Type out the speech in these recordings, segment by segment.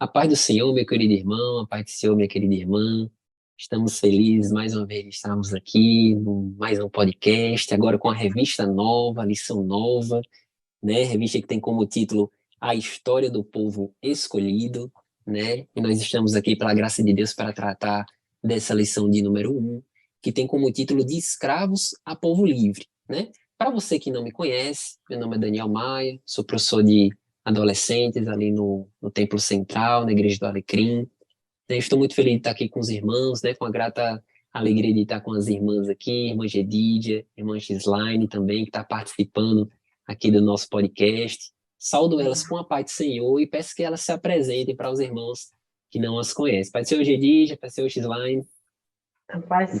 A paz do Senhor, meu querido irmão, a paz do Senhor, minha querida irmã. Estamos felizes mais uma vez de estarmos aqui no mais um podcast, agora com a revista nova, lição nova, né? Revista que tem como título A História do Povo Escolhido, né? E nós estamos aqui pela graça de Deus para tratar dessa lição de número 1, que tem como título De Escravos a Povo Livre, né? Para você que não me conhece, meu nome é Daniel Maia, sou professor de adolescentes ali no Templo Central, na Igreja do Alecrim. Estou muito feliz de estar aqui com os irmãos, né? Com a grata alegria de estar com as irmãs aqui, irmã Gedídia, irmã Gislaine também, que está participando aqui do nosso podcast. Saúdo elas com a paz do Senhor e peço que elas se apresentem para os irmãos que não as conhecem. Paz do Senhor, Gedídia, paz do Senhor, Gislaine. Paz do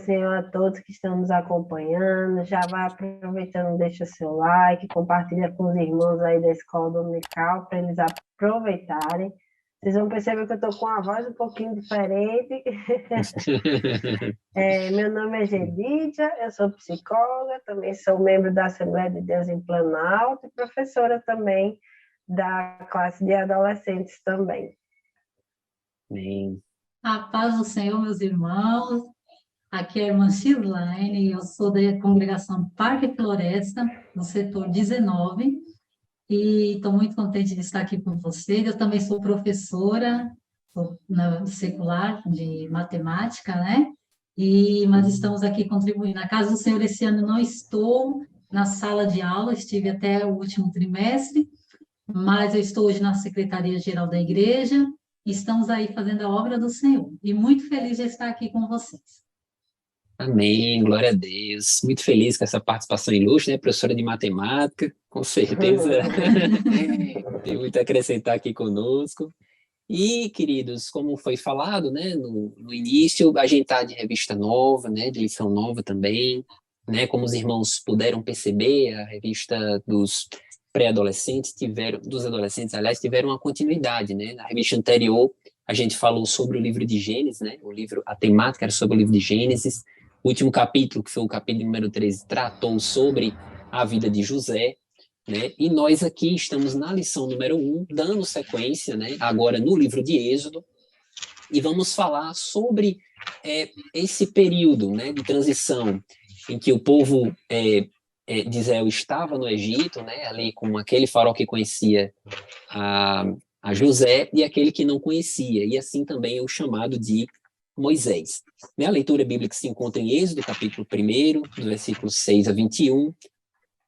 Senhor a todos que estão nos acompanhando. Já vai aproveitando, deixa seu like, compartilha com os irmãos aí da Escola Dominical para eles aproveitarem. Vocês vão perceber que eu estou com uma voz um pouquinho diferente. Meu nome é Gedídia, eu sou psicóloga, também sou membro da Assembleia de Deus em Planalto e professora também da classe de adolescentes também. Amém. A paz do Senhor, meus irmãos. Aqui é a irmã Gislaine, eu sou da congregação Parque Floresta, no setor 19, e estou muito contente de estar aqui com vocês. Eu também sou professora na secular de matemática, né? Mas estamos aqui contribuindo. Na casa do Senhor, esse ano não estou na sala de aula, estive até o último trimestre, mas eu estou hoje na Secretaria-Geral da Igreja. Estamos aí fazendo a obra do Senhor. E muito feliz de estar aqui com vocês. Amém, glória a Deus. Muito feliz com essa participação ilustre, né? Professora de matemática, com certeza. Tem muito a acrescentar aqui conosco. E, queridos, como foi falado, né, no início, a gente está de revista nova, né, de lição nova também, né? Como os irmãos puderam perceber, a revista dos pré-adolescentes dos adolescentes, aliás, tiveram uma continuidade, né? Na revista anterior, a gente falou sobre o livro de Gênesis, né? A temática era sobre o livro de Gênesis. O último capítulo, que foi o capítulo número 13, tratou sobre a vida de José, né? E nós aqui estamos na lição número 1, dando sequência, né? Agora no livro de Êxodo, e vamos falar sobre esse período, né, de transição em que o povo de Israel estava no Egito, né, ali com aquele faraó que conhecia a José e aquele que não conhecia, e assim também é o chamado de Moisés. Né, a leitura bíblica se encontra em Êxodo, capítulo 1, do versículo 6 a 21,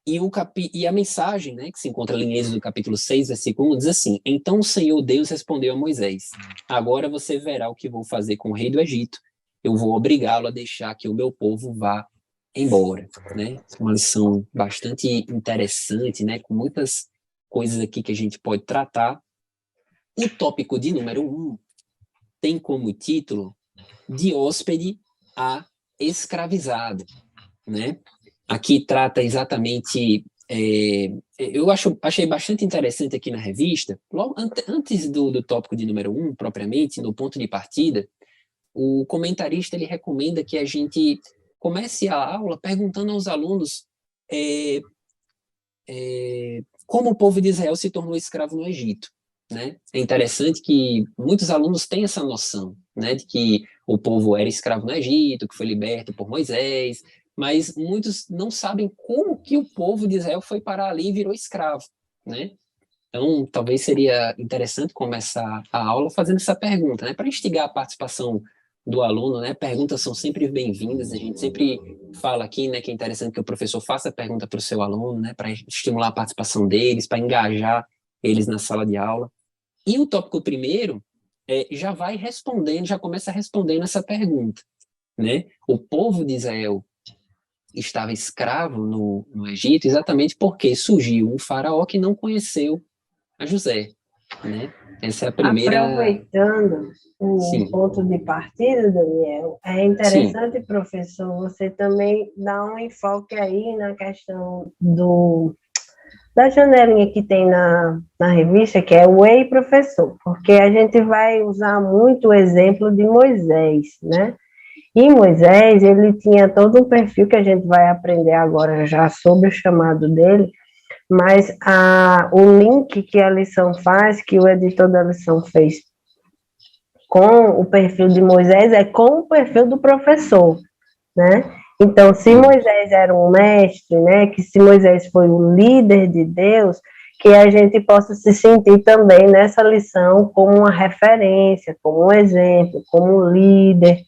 e a mensagem, né, que se encontra ali em Êxodo, capítulo 6, versículo 1, diz assim: Então o Senhor Deus respondeu a Moisés: Agora você verá o que vou fazer com o rei do Egito. Eu vou obrigá-lo a deixar que o meu povo vá embora, né? Uma lição bastante interessante, né? Com muitas coisas aqui que a gente pode tratar. O tópico de número 1 tem como título De hóspede a escravizado, né? Aqui trata exatamente... eu achei bastante interessante aqui na revista, logo antes do tópico de número 1, propriamente, no ponto de partida, o comentarista ele recomenda que a gente comece a aula perguntando aos alunos como o povo de Israel se tornou escravo no Egito, né? É interessante que muitos alunos têm essa noção, né, de que o povo era escravo no Egito, que foi liberto por Moisés, mas muitos não sabem como que o povo de Israel foi parar ali e virou escravo, né? Então, talvez seria interessante começar a aula fazendo essa pergunta, né, para instigar a participação do aluno, né? Perguntas são sempre bem-vindas, a gente sempre fala aqui, né, que é interessante que o professor faça a pergunta para o seu aluno, né, para estimular a participação deles, para engajar eles na sala de aula. E o tópico primeiro já vai respondendo, já começa respondendo essa pergunta, né? O povo de Israel estava escravo no Egito exatamente porque surgiu um faraó que não conheceu a José, né? Essa é a primeira... Aproveitando o ponto de partida, Daniel, é interessante, Sim. Professor, você também dar um enfoque aí na questão da janelinha que tem na revista, que é o Ei Professor, porque a gente vai usar muito o exemplo de Moisés, né? E Moisés, ele tinha todo um perfil que a gente vai aprender agora já sobre o chamado dele, mas o link que a lição faz, que o editor da lição fez com o perfil de Moisés, é com o perfil do professor, né? Então, se Moisés era um mestre, né, que se Moisés foi o líder de Deus, que a gente possa se sentir também nessa lição como uma referência, como um exemplo, como um líder,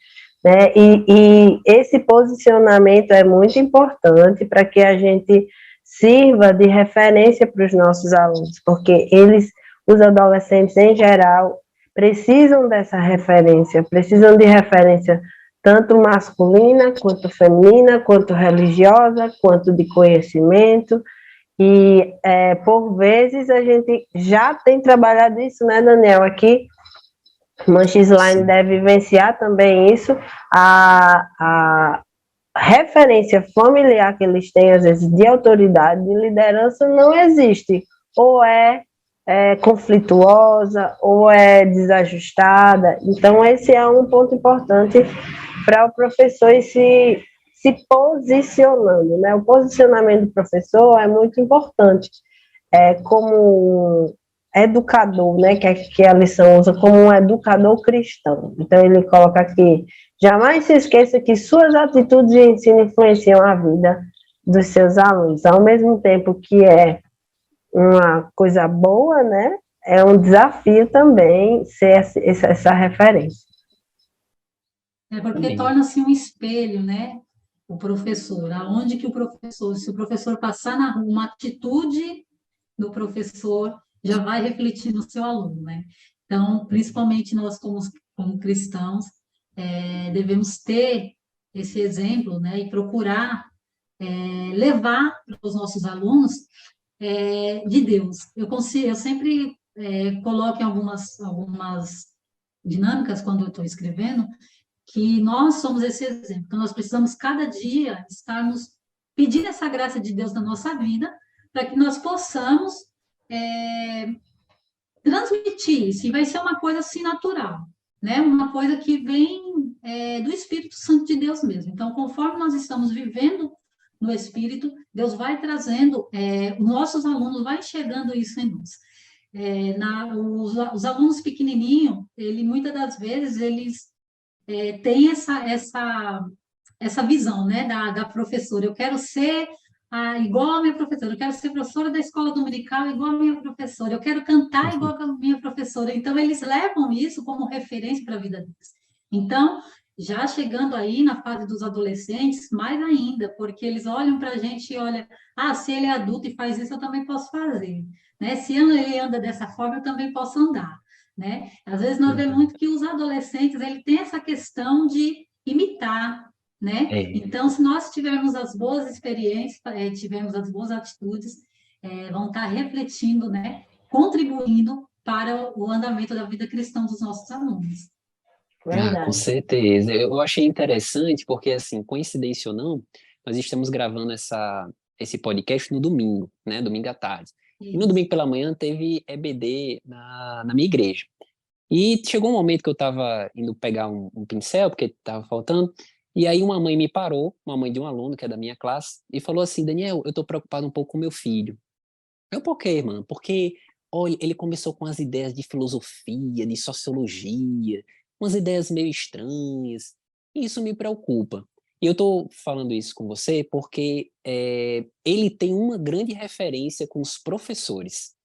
né? E esse posicionamento é muito importante para que a gente sirva de referência para os nossos alunos, porque os adolescentes em geral, precisam dessa referência, precisam de referência tanto masculina, quanto feminina, quanto religiosa, quanto de conhecimento, e por vezes a gente já tem trabalhado isso, né, Daniel? Aqui, Manches Line deve vivenciar também isso, a referência familiar que eles têm, às vezes, de autoridade, de liderança, não existe. Ou é conflituosa, ou é desajustada. Então, esse é um ponto importante para o professor ir se posicionando, né? O posicionamento do professor é muito importante, como educador, né? Que a lição usa como um educador cristão. Então, ele coloca aqui: jamais se esqueça que suas atitudes de ensino influenciam a vida dos seus alunos. Ao mesmo tempo que é uma coisa boa, né? É um desafio também ser essa referência. Porque torna-se um espelho, né? O professor, aonde que o professor, se o professor passar na rua, uma atitude do professor já vai refletir no seu aluno, né? Então, principalmente nós como cristãos, devemos ter esse exemplo, né? E procurar levar para os nossos alunos de Deus. Eu sempre coloco em algumas dinâmicas quando eu estou escrevendo, que nós somos esse exemplo. Então, nós precisamos cada dia estarmos pedindo essa graça de Deus na nossa vida, para que nós possamos transmitir isso. E vai ser uma coisa assim natural, né? Uma coisa que vem do Espírito Santo de Deus mesmo. Então, conforme nós estamos vivendo no Espírito, Deus vai trazendo, os nossos alunos vai enxergando isso em nós. Os alunos pequenininhos, muitas das vezes, eles têm essa visão, né, da professora. Eu quero ser igual a minha professora, eu quero ser professora da escola dominical igual a minha professora, eu quero cantar igual a minha professora. Então, eles levam isso como referência para a vida deles. Então, já chegando aí na fase dos adolescentes, mais ainda, porque eles olham para a gente e olham, se ele é adulto e faz isso, eu também posso fazer. Né? Se ele anda dessa forma, eu também posso andar. Né? Às vezes nós vemos muito que os adolescentes, ele tem essa questão de imitar, né? Então, se nós tivermos as boas experiências, tivermos as boas atitudes, vão estar refletindo, né? Contribuindo para o andamento da vida cristã dos nossos alunos. Com certeza. Eu achei interessante porque, assim, coincidência ou não, nós estamos gravando esse podcast no domingo, né? Domingo à tarde. Isso. E no domingo pela manhã teve EBD na minha igreja. E chegou um momento que eu estava indo pegar um pincel, porque estava faltando, e aí uma mãe me parou, uma mãe de um aluno que é da minha classe, e falou assim: Daniel, eu estou preocupado um pouco com meu filho. Eu, por quê, irmã? Porque, olha, ele começou com as ideias de filosofia, de sociologia, umas ideias meio estranhas, e isso me preocupa. E eu estou falando isso com você porque ele tem uma grande referência com os professores.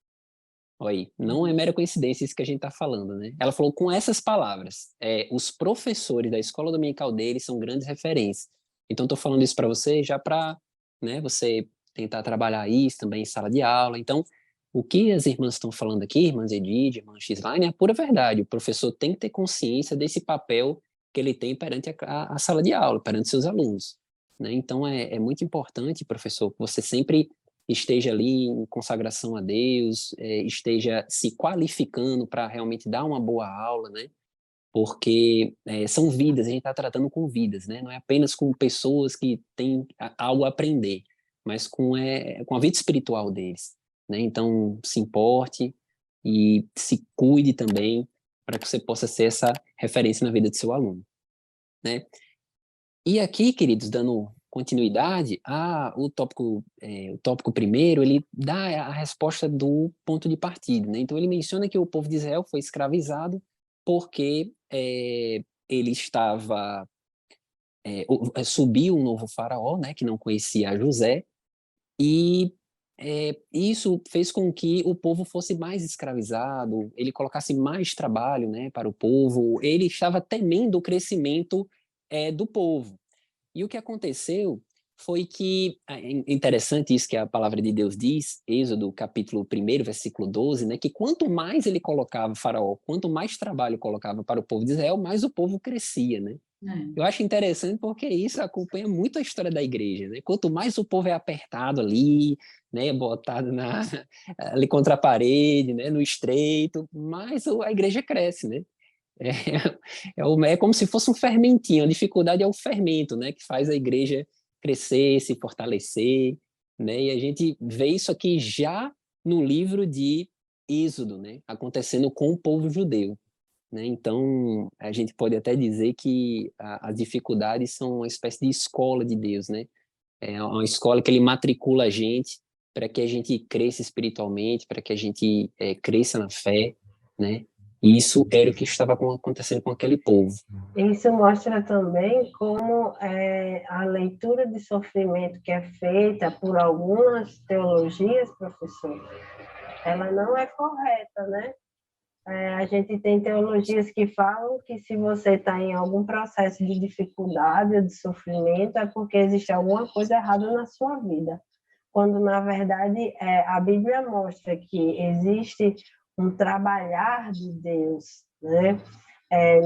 Olha aí, não é mera coincidência isso que a gente está falando, né? Ela falou com essas palavras: os professores da escola dominical dele são grandes referências. Então, estou falando isso para você já para, né, você tentar trabalhar isso também em sala de aula. Então, o que as irmãs estão falando aqui, irmãs Edith, irmã Xline, é a pura verdade. O professor tem que ter consciência desse papel que ele tem perante a sala de aula, perante seus alunos. Né? Então, é muito importante, professor, que você sempre esteja ali em consagração a Deus, esteja se qualificando para realmente dar uma boa aula, né? Porque são vidas, a gente está tratando com vidas, né? Não é apenas com pessoas que têm algo a aprender, mas com a vida espiritual deles, né? Então, se importe e se cuide também para que você possa ser essa referência na vida do seu aluno, né? E aqui, queridos, dando continuidade, o tópico primeiro, ele dá a resposta do ponto de partida, né? Então, ele menciona que o povo de Israel foi escravizado porque ele estava... subiu um novo faraó, né, que não conhecia José, e isso fez com que o povo fosse mais escravizado, ele colocasse mais trabalho, né, para o povo, ele estava temendo o crescimento do povo. E o que aconteceu foi que, interessante isso que a palavra de Deus diz, Êxodo capítulo 1, versículo 12, né, que quanto mais ele colocava faraó, quanto mais trabalho colocava para o povo de Israel, mais o povo crescia, né? Eu acho interessante porque isso acompanha muito a história da igreja, né? Quanto mais o povo é apertado ali, né, botado ali contra a parede, né, no estreito, mais a igreja cresce, né? É como se fosse um fermentinho, a dificuldade é o fermento, né, que faz a igreja crescer, se fortalecer, né? E a gente vê isso aqui já no livro de Êxodo, né, acontecendo com o povo judeu. Né? Então, a gente pode até dizer que as dificuldades são uma espécie de escola de Deus, né? É uma escola que ele matricula a gente para que a gente cresça espiritualmente, para que a gente cresça na fé, né? E isso era o que estava acontecendo com aquele povo. Isso mostra também como a leitura de sofrimento que é feita por algumas teologias, professor, ela não é correta, né? A gente tem teologias que falam que se você está em algum processo de dificuldade ou de sofrimento é porque existe alguma coisa errada na sua vida. Quando, na verdade, a Bíblia mostra que existe um trabalhar de Deus, né?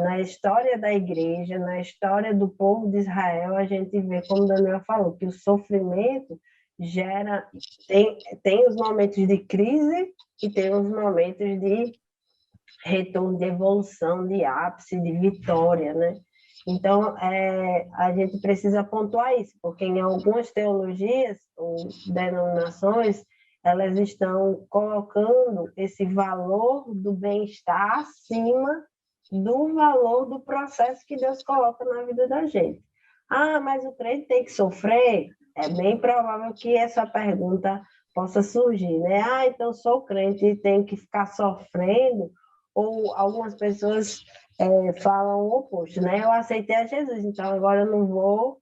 Na história da igreja, na história do povo de Israel, a gente vê, como Daniel falou, que o sofrimento tem os momentos de crise e tem os momentos de retorno, de evolução, de ápice, de vitória, né? Então, a gente precisa pontuar isso, porque em algumas teologias ou denominações, elas estão colocando esse valor do bem-estar acima do valor do processo que Deus coloca na vida da gente. Mas o crente tem que sofrer? É bem provável que essa pergunta possa surgir, né? Então sou crente e tenho que ficar sofrendo? Ou algumas pessoas falam o oposto, né? Eu aceitei a Jesus, então agora eu não vou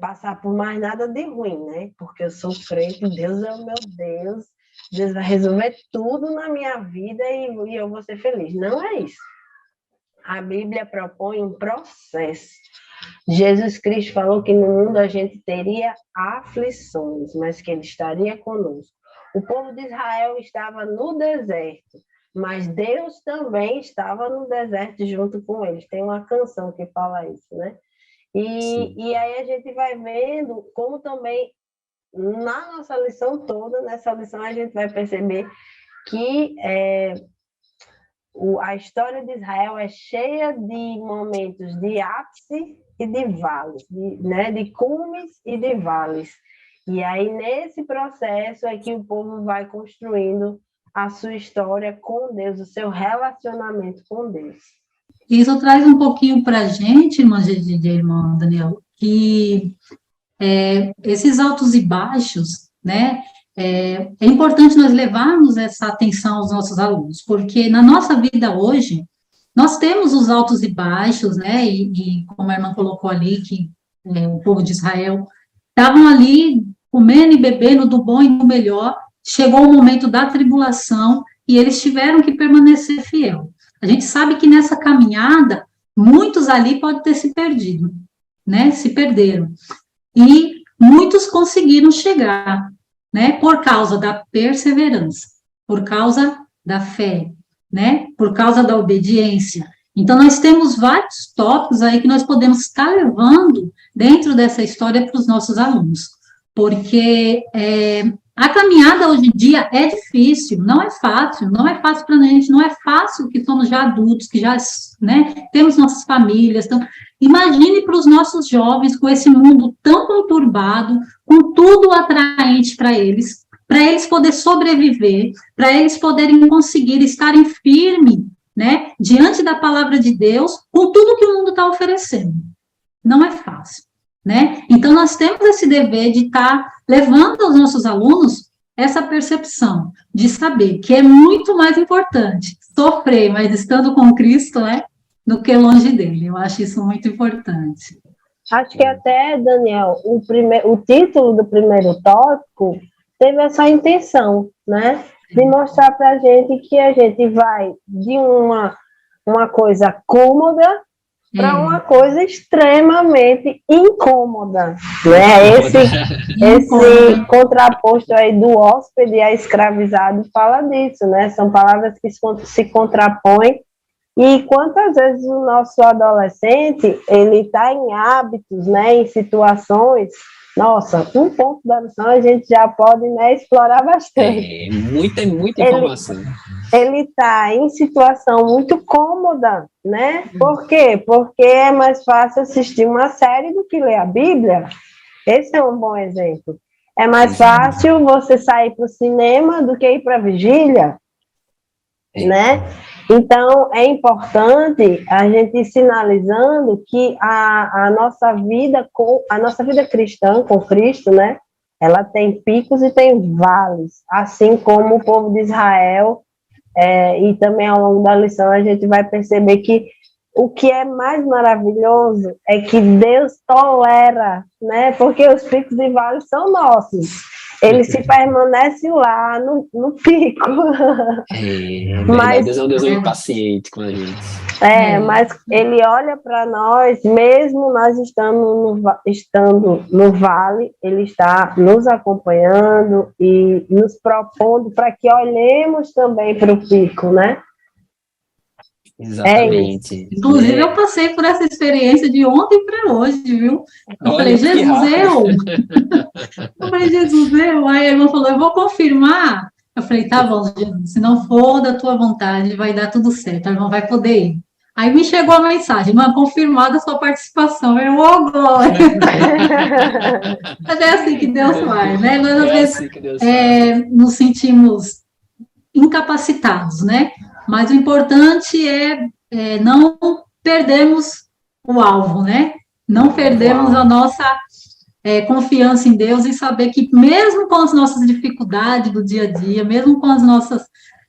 passar por mais nada de ruim, né? Porque eu sou crente, Deus é o meu Deus, Deus vai resolver tudo na minha vida e eu vou ser feliz. Não é isso. A Bíblia propõe um processo. Jesus Cristo falou que no mundo a gente teria aflições, mas que ele estaria conosco. O povo de Israel estava no deserto, mas Deus também estava no deserto junto com eles. Tem uma canção que fala isso, né? E aí a gente vai vendo como também, na nossa lição toda, nessa lição a gente vai perceber que a história de Israel é cheia de momentos de ápice e de vales, né? De cumes e de vales. E aí, nesse processo, é que o povo vai construindo a sua história com Deus, o seu relacionamento com Deus. Isso traz um pouquinho para a gente, irmã Daniel, que esses altos e baixos, né? É importante nós levarmos essa atenção aos nossos alunos, porque na nossa vida hoje, nós temos os altos e baixos, né? E como a irmã colocou ali, que o povo de Israel estavam ali comendo e bebendo do bom e do melhor, chegou o momento da tribulação e eles tiveram que permanecer fiel. A gente sabe que nessa caminhada, muitos ali podem ter se perdido, né? Se perderam. E muitos conseguiram chegar, né? Por causa da perseverança, por causa da fé, né? Por causa da obediência. Então, nós temos vários tópicos aí que nós podemos estar levando dentro dessa história para os nossos alunos, porque a caminhada hoje em dia é difícil, não é fácil para a gente, não é fácil que somos já adultos, que já, né, temos nossas famílias. Então, imagine para os nossos jovens com esse mundo tão conturbado, com tudo atraente para eles poderem sobreviver, para eles poderem conseguir estarem firmes, né, diante da palavra de Deus, com tudo que o mundo está oferecendo. Não é fácil. né? Então, nós temos esse dever de estar levando aos nossos alunos essa percepção de saber que é muito mais importante sofrer, mas estando com Cristo, né, do que longe dele. Eu acho isso muito importante. Acho que até, Daniel, o título do primeiro tópico teve essa intenção, né? De mostrar para a gente que a gente vai de uma coisa cômoda para uma coisa extremamente incômoda, né? Esse contraposto aí do hóspede e a escravizado fala disso, né? São palavras que se contrapõem. E quantas vezes o nosso adolescente, ele está em hábitos, né, em situações, nossa, um ponto da lição a gente já pode, né, explorar bastante. Muita informação. Ele está em situação muito cômoda, né? Por quê? Porque é mais fácil assistir uma série do que ler a Bíblia. Esse é um bom exemplo. É mais fácil você sair para o cinema do que ir para a vigília, né? Então, é importante a gente ir sinalizando que a nossa vida cristã com Cristo, né? Ela tem picos e tem vales, assim como o povo de Israel, e também ao longo da lição a gente vai perceber que o que é mais maravilhoso é que Deus tolera, né? Porque os picos e vales são nossos. Ele se permanece lá no pico. Mas Deus é um Deus impaciente com a gente. Mas ele olha para nós, mesmo nós estando no vale, ele está nos acompanhando e nos propondo para que olhemos também para o pico, né? Exatamente. Inclusive, eu passei por essa experiência de ontem para hoje, viu? Eu falei, Jesus, Aí a irmã falou, eu vou confirmar. Eu falei, tá bom, Jesus, se não for da tua vontade, vai dar tudo certo, a irmã vai poder ir. Aí me chegou a mensagem, irmã, confirmada a sua participação. Eu, glória! Mas é assim que Deus faz, né? Nós, às vezes, nos sentimos incapacitados, né? Mas o importante é não perdermos o alvo, né? Não perdermos a nossa confiança em Deus e saber que mesmo com as nossas dificuldades do dia a dia, mesmo com as nossas,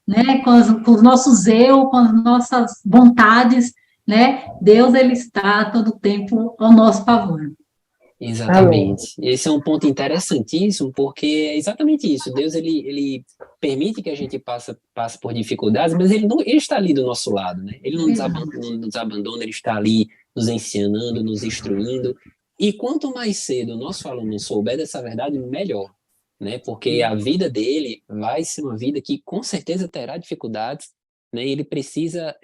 né, com os nossos eu, com as nossas vontades, né? Deus, ele está todo o tempo ao nosso favor. Exatamente. Esse é um ponto interessantíssimo, porque é exatamente isso. Deus, ele permite que a gente passe por dificuldades, mas ele está ali do nosso lado, né? Ele não nos abandona, ele está ali nos ensinando, nos instruindo. E quanto mais cedo o nosso aluno souber dessa verdade, melhor, né? Porque a vida dele vai ser uma vida que com certeza terá dificuldades, né? E ele precisa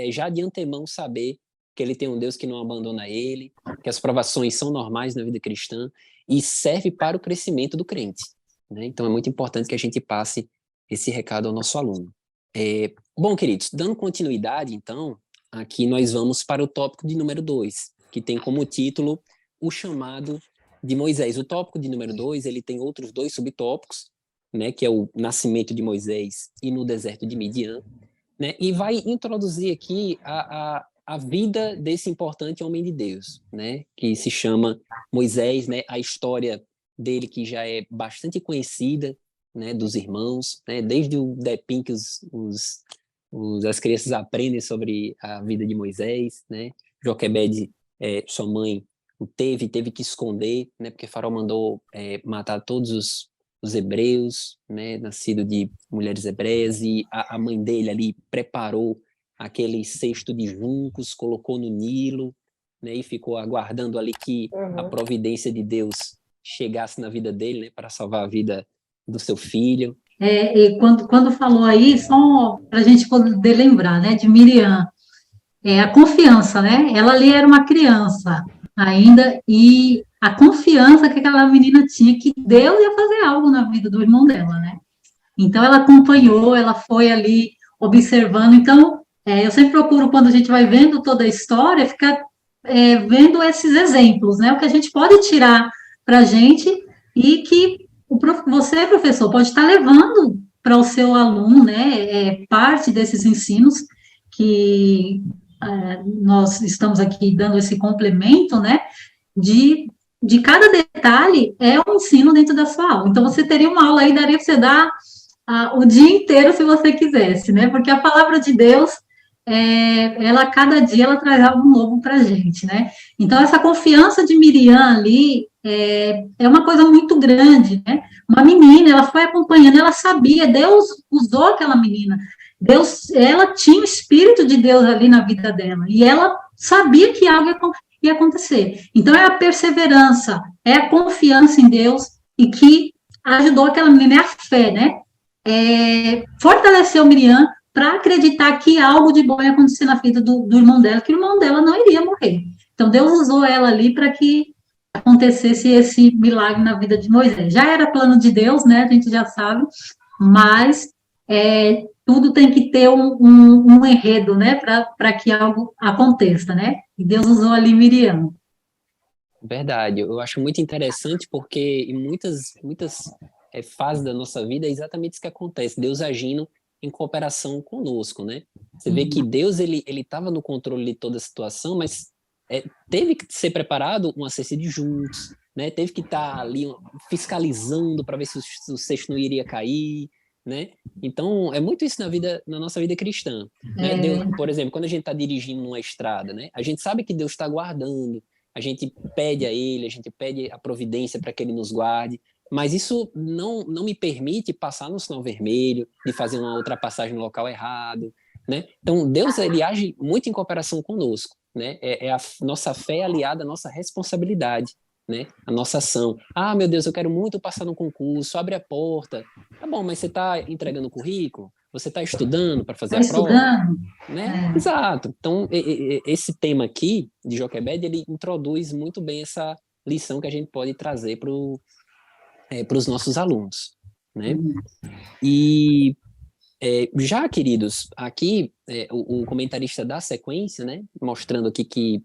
já de antemão saber que ele tem um Deus que não abandona ele, que as provações são normais na vida cristã e serve para o crescimento do crente, né? Então é muito importante que a gente passe esse recado ao nosso aluno. Bom, queridos, dando continuidade, então, aqui nós vamos para o tópico de número 2, que tem como título o chamado de Moisés. O tópico de número 2, ele tem outros 2 subtópicos, né, que é o nascimento de Moisés e no deserto de Midian, né, e vai introduzir aqui a vida desse importante homem de Deus, né, que se chama Moisés, né, a história dele que já é bastante conhecida, né, dos irmãos, né, desde o Depim que as crianças aprendem sobre a vida de Moisés, né, Joquebede, sua mãe, teve que esconder, né, porque Faraó mandou matar todos os hebreus, né, nascido de mulheres hebreias, e a mãe dele ali preparou aquele cesto de juncos, colocou no Nilo, né, e ficou aguardando ali que a providência de Deus chegasse na vida dele, né, para salvar a vida do seu filho. E quando falou aí, só para a gente poder lembrar, né, de Miriam, a confiança, né, ela ali era uma criança ainda, e a confiança que aquela menina tinha que Deus ia fazer algo na vida do irmão dela, né, então ela acompanhou, ela foi ali observando, então eu sempre procuro, quando a gente vai vendo toda a história, ficar vendo esses exemplos, né? O que a gente pode tirar para a gente e que você, professor, pode estar levando para o seu aluno, né? Parte desses ensinos que nós estamos aqui dando esse complemento, né? De de cada detalhe é um ensino dentro da sua aula. Então, você teria uma aula aí, daria para você dar o dia inteiro, se você quisesse, né? Porque a palavra de Deus, ela, cada dia, ela traz algo novo para a gente, né? Então, essa confiança de Miriam ali é uma coisa muito grande, né? Uma menina, ela foi acompanhando, ela sabia, Deus usou aquela menina, ela tinha o Espírito de Deus ali na vida dela, e ela sabia que algo ia acontecer. Então, é a perseverança, é a confiança em Deus, e que ajudou aquela menina, é a fé, né? Fortaleceu Miriam para acreditar que algo de bom ia acontecer na vida do irmão dela, que o irmão dela não iria morrer. Então, Deus usou ela ali para que acontecesse esse milagre na vida de Moisés. Já era plano de Deus, né? A gente já sabe, mas tudo tem que ter um enredo, né? Para que algo aconteça, né? E Deus usou ali Miriam. Verdade, eu acho muito interessante porque em muitas fases da nossa vida é exatamente isso que acontece, Deus agindo em cooperação conosco, né? Você vê que Deus, ele estava no controle de toda a situação, mas teve que ser preparado um acerto de juntos, né? Teve que estar ali fiscalizando para ver se o cesto não iria cair, né? Então, é muito isso na nossa vida cristã, né? Deus, por exemplo, quando a gente está dirigindo numa estrada, né? A gente sabe que Deus está guardando, a gente pede a Ele, a gente pede a providência para que Ele nos guarde, mas isso não me permite passar no sinal vermelho, de fazer uma ultrapassagem no local errado, né? Então, Deus, ele age muito em cooperação conosco, né? A nossa fé aliada à nossa responsabilidade, né? A nossa ação. Ah, meu Deus, eu quero muito passar no concurso, abre a porta. Tá bom, mas você está entregando o currículo? Você está estudando para fazer a prova? Né? Exato. Então, esse tema aqui, de Joquebed, ele introduz muito bem essa lição que a gente pode trazer para os nossos alunos, né? E já, queridos, aqui o comentarista dá sequência, né? Mostrando aqui que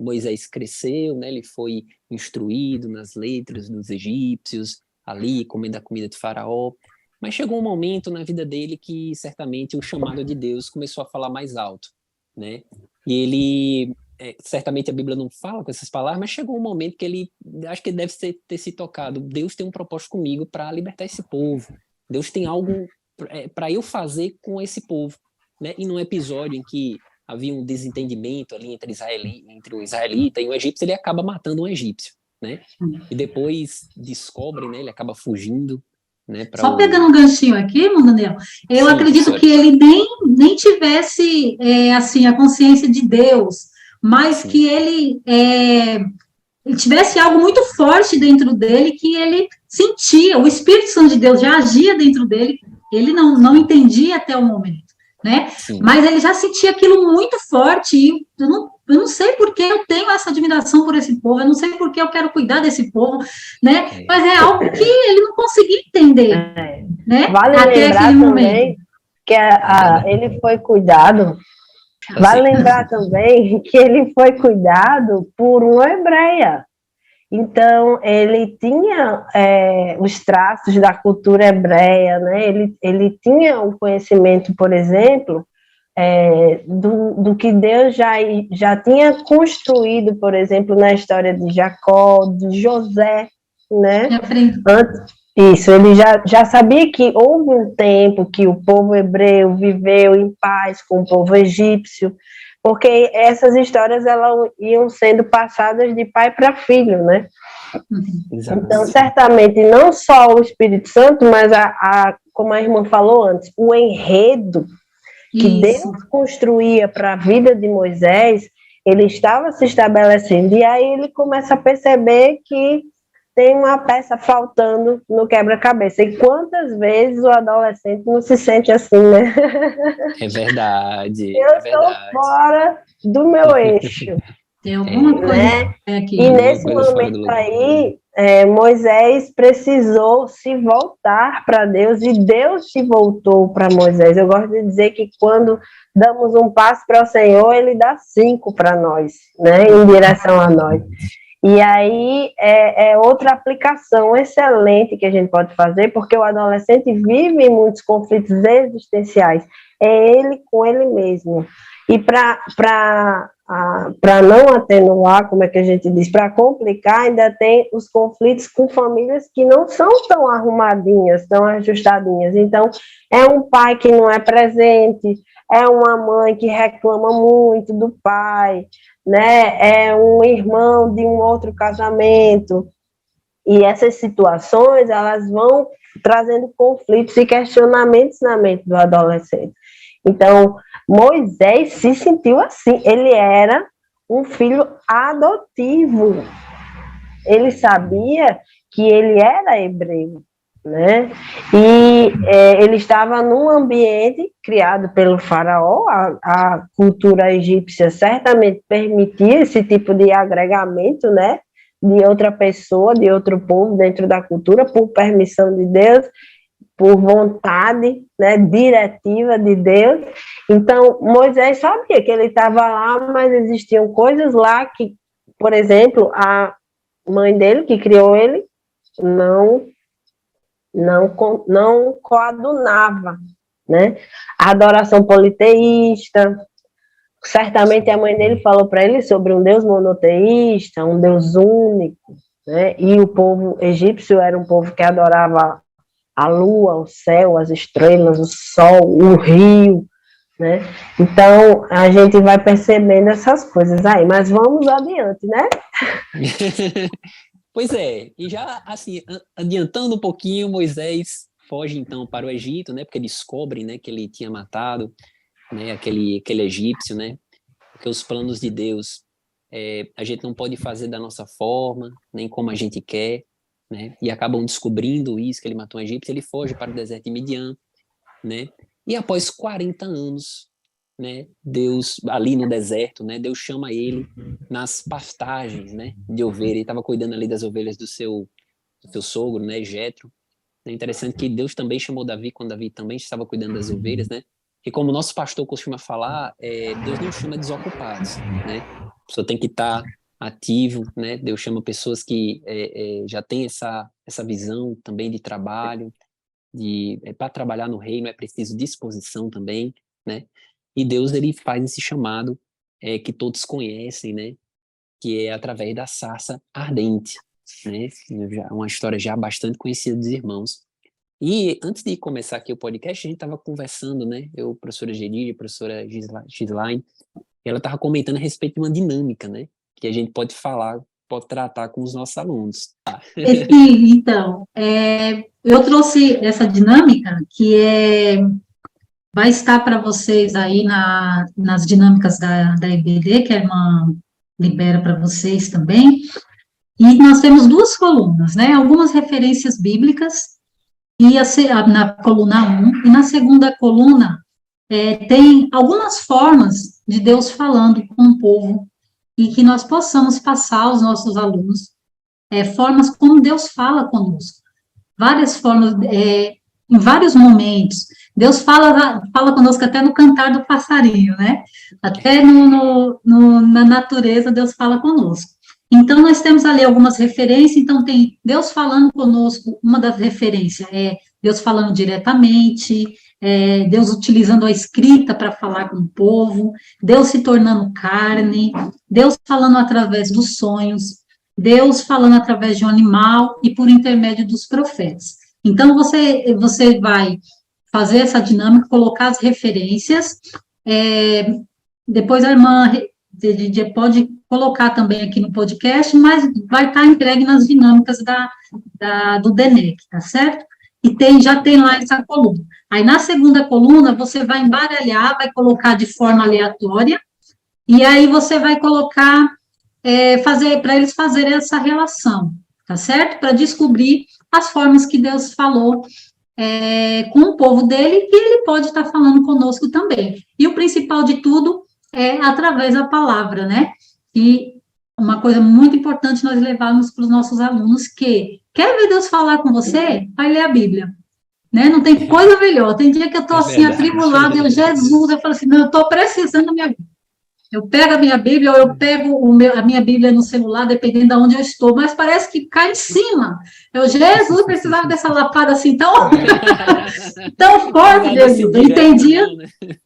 Moisés cresceu, né? Ele foi instruído nas letras dos egípcios, ali comendo a comida de Faraó, mas chegou um momento na vida dele que certamente o chamado de Deus começou a falar mais alto, né? E ele, certamente a Bíblia não fala com essas palavras, mas chegou um momento que ele, acho que ele deve ter se tocado, Deus tem um propósito comigo para libertar esse povo, Deus tem algo para eu fazer com esse povo, né? E num episódio em que havia um desentendimento ali entre o israelita e o egípcio, ele acaba matando um egípcio, né? E depois descobre, né? Ele acaba fugindo, né? Só pegando um ganchinho aqui, irmão Daniel, eu acredito que ele nem tivesse assim a consciência de Deus, mas que ele tivesse algo muito forte dentro dele, que ele sentia, o Espírito Santo de Deus já agia dentro dele, ele não entendia até o momento, né? Sim. Mas ele já sentia aquilo muito forte, e eu não sei por que eu tenho essa admiração por esse povo, eu não sei por que eu quero cuidar desse povo, né? Mas é algo que ele não conseguia entender, né? Vale até lembrar aquele momento. Que ele foi cuidado, vale lembrar também que ele foi cuidado por uma hebreia. Então, ele tinha os traços da cultura hebreia, né? Ele tinha o conhecimento, por exemplo, do que Deus já tinha construído, por exemplo, na história de Jacó, de José, né? Isso, ele já sabia que houve um tempo que o povo hebreu viveu em paz com o povo egípcio, porque essas histórias elas iam sendo passadas de pai para filho, né? Então, certamente, não só o Espírito Santo, mas como a irmã falou antes, o enredo que Deus construía para a vida de Moisés, ele estava se estabelecendo, e aí ele começa a perceber que tem uma peça faltando no quebra-cabeça. E quantas vezes o adolescente não se sente assim, né? É verdade. Eu estou fora do meu eixo. Tem alguma coisa aqui. E nesse momento aí, Moisés precisou se voltar para Deus, e Deus se voltou para Moisés. Eu gosto de dizer que quando damos um passo para o Senhor, Ele dá 5 para nós, né? Em direção a nós. E aí é outra aplicação excelente que a gente pode fazer, porque o adolescente vive em muitos conflitos existenciais. É ele com ele mesmo. E para não atenuar, como é que a gente diz, para complicar, ainda tem os conflitos com famílias que não são tão arrumadinhas, tão ajustadinhas. Então, é um pai que não é presente, é uma mãe que reclama muito do pai, né? É um irmão de um outro casamento. E essas situações, elas vão trazendo conflitos e questionamentos na mente do adolescente. Então, Moisés se sentiu assim, ele era um filho adotivo, ele sabia que ele era hebreu, né? E ele estava num ambiente criado pelo faraó, a cultura egípcia certamente permitia esse tipo de agregamento, né? De outra pessoa, de outro povo dentro da cultura, por permissão de Deus, por vontade, né, diretiva de Deus. Então, Moisés sabia que ele estava lá, mas existiam coisas lá que, por exemplo, a mãe dele, que criou ele, não coadunava, né? A adoração politeísta, certamente a mãe dele falou para ele sobre um Deus monoteísta, um Deus único, né? E o povo egípcio era um povo que adorava a lua, o céu, as estrelas, o sol, o rio, né? Então, a gente vai percebendo essas coisas aí, mas vamos adiante, né? Pois é, e já, assim, adiantando um pouquinho, Moisés foge, então, para o Egito, né? Porque descobre, né, que ele tinha matado, né, aquele egípcio, né? Porque os planos de Deus, a gente não pode fazer da nossa forma, nem como a gente quer, né? E acabam descobrindo isso, que ele matou um egípcio, ele foge para o deserto de Midian, né? E após 40 anos, né, Deus, ali no deserto, né, Deus chama ele nas pastagens, né, de ovelha. Ele estava cuidando ali das ovelhas do seu sogro, né, Jetro. É interessante que Deus também chamou Davi quando Davi também estava cuidando das ovelhas, né? E como o nosso pastor costuma falar, Deus não chama desocupados, né? A pessoa tem que estar ativo, né? Deus chama pessoas que já têm essa visão também de trabalho, para trabalhar no reino é preciso disposição também, né? E Deus, ele faz esse chamado que todos conhecem, né? Que é através da sarça ardente, né? Uma história já bastante conhecida dos irmãos. E antes de começar aqui o podcast, a gente estava conversando, né? Eu, professora Geride, professora Gislaine, ela estava comentando a respeito de uma dinâmica, né? Que a gente pode tratar com os nossos alunos. Sim, então, eu trouxe essa dinâmica que vai estar para vocês aí nas dinâmicas da EBD, que a irmã libera para vocês também. E nós temos duas colunas, né? Algumas referências bíblicas, e na coluna 1, e na segunda coluna tem algumas formas de Deus falando com o povo, e que nós possamos passar aos nossos alunos formas como Deus fala conosco. Várias formas, em vários momentos. Deus fala conosco até no cantar do passarinho, né? Até na natureza Deus fala conosco. Então, nós temos ali algumas referências, então tem Deus falando conosco, uma das referências é Deus falando diretamente, Deus utilizando a escrita para falar com o povo, Deus se tornando carne, Deus falando através dos sonhos, Deus falando através de um animal e por intermédio dos profetas. Então, você vai fazer essa dinâmica, colocar as referências, depois a irmã pode colocar também aqui no podcast, mas vai estar entregue nas dinâmicas do DENEC, tá certo? E já tem lá essa coluna. Aí, na segunda coluna, você vai embaralhar, vai colocar de forma aleatória, e aí você vai colocar, para eles fazerem essa relação, tá certo? Para descobrir as formas que Deus falou com o povo dele, e ele pode estar falando conosco também. E o principal de tudo é através da palavra, né? E uma coisa muito importante nós levarmos para os nossos alunos que quer ver Deus falar com você? Vai ler a Bíblia, né? Não tem coisa melhor. Tem dia que eu estou assim, atribulada, Jesus, eu falo assim, não, eu estou precisando da minha Bíblia. Eu pego a minha Bíblia, ou eu pego a minha Bíblia no celular, dependendo de onde eu estou, mas parece que cai em cima. Jesus precisava dessa lapada assim tão, tão forte, Jesus. Eu entendia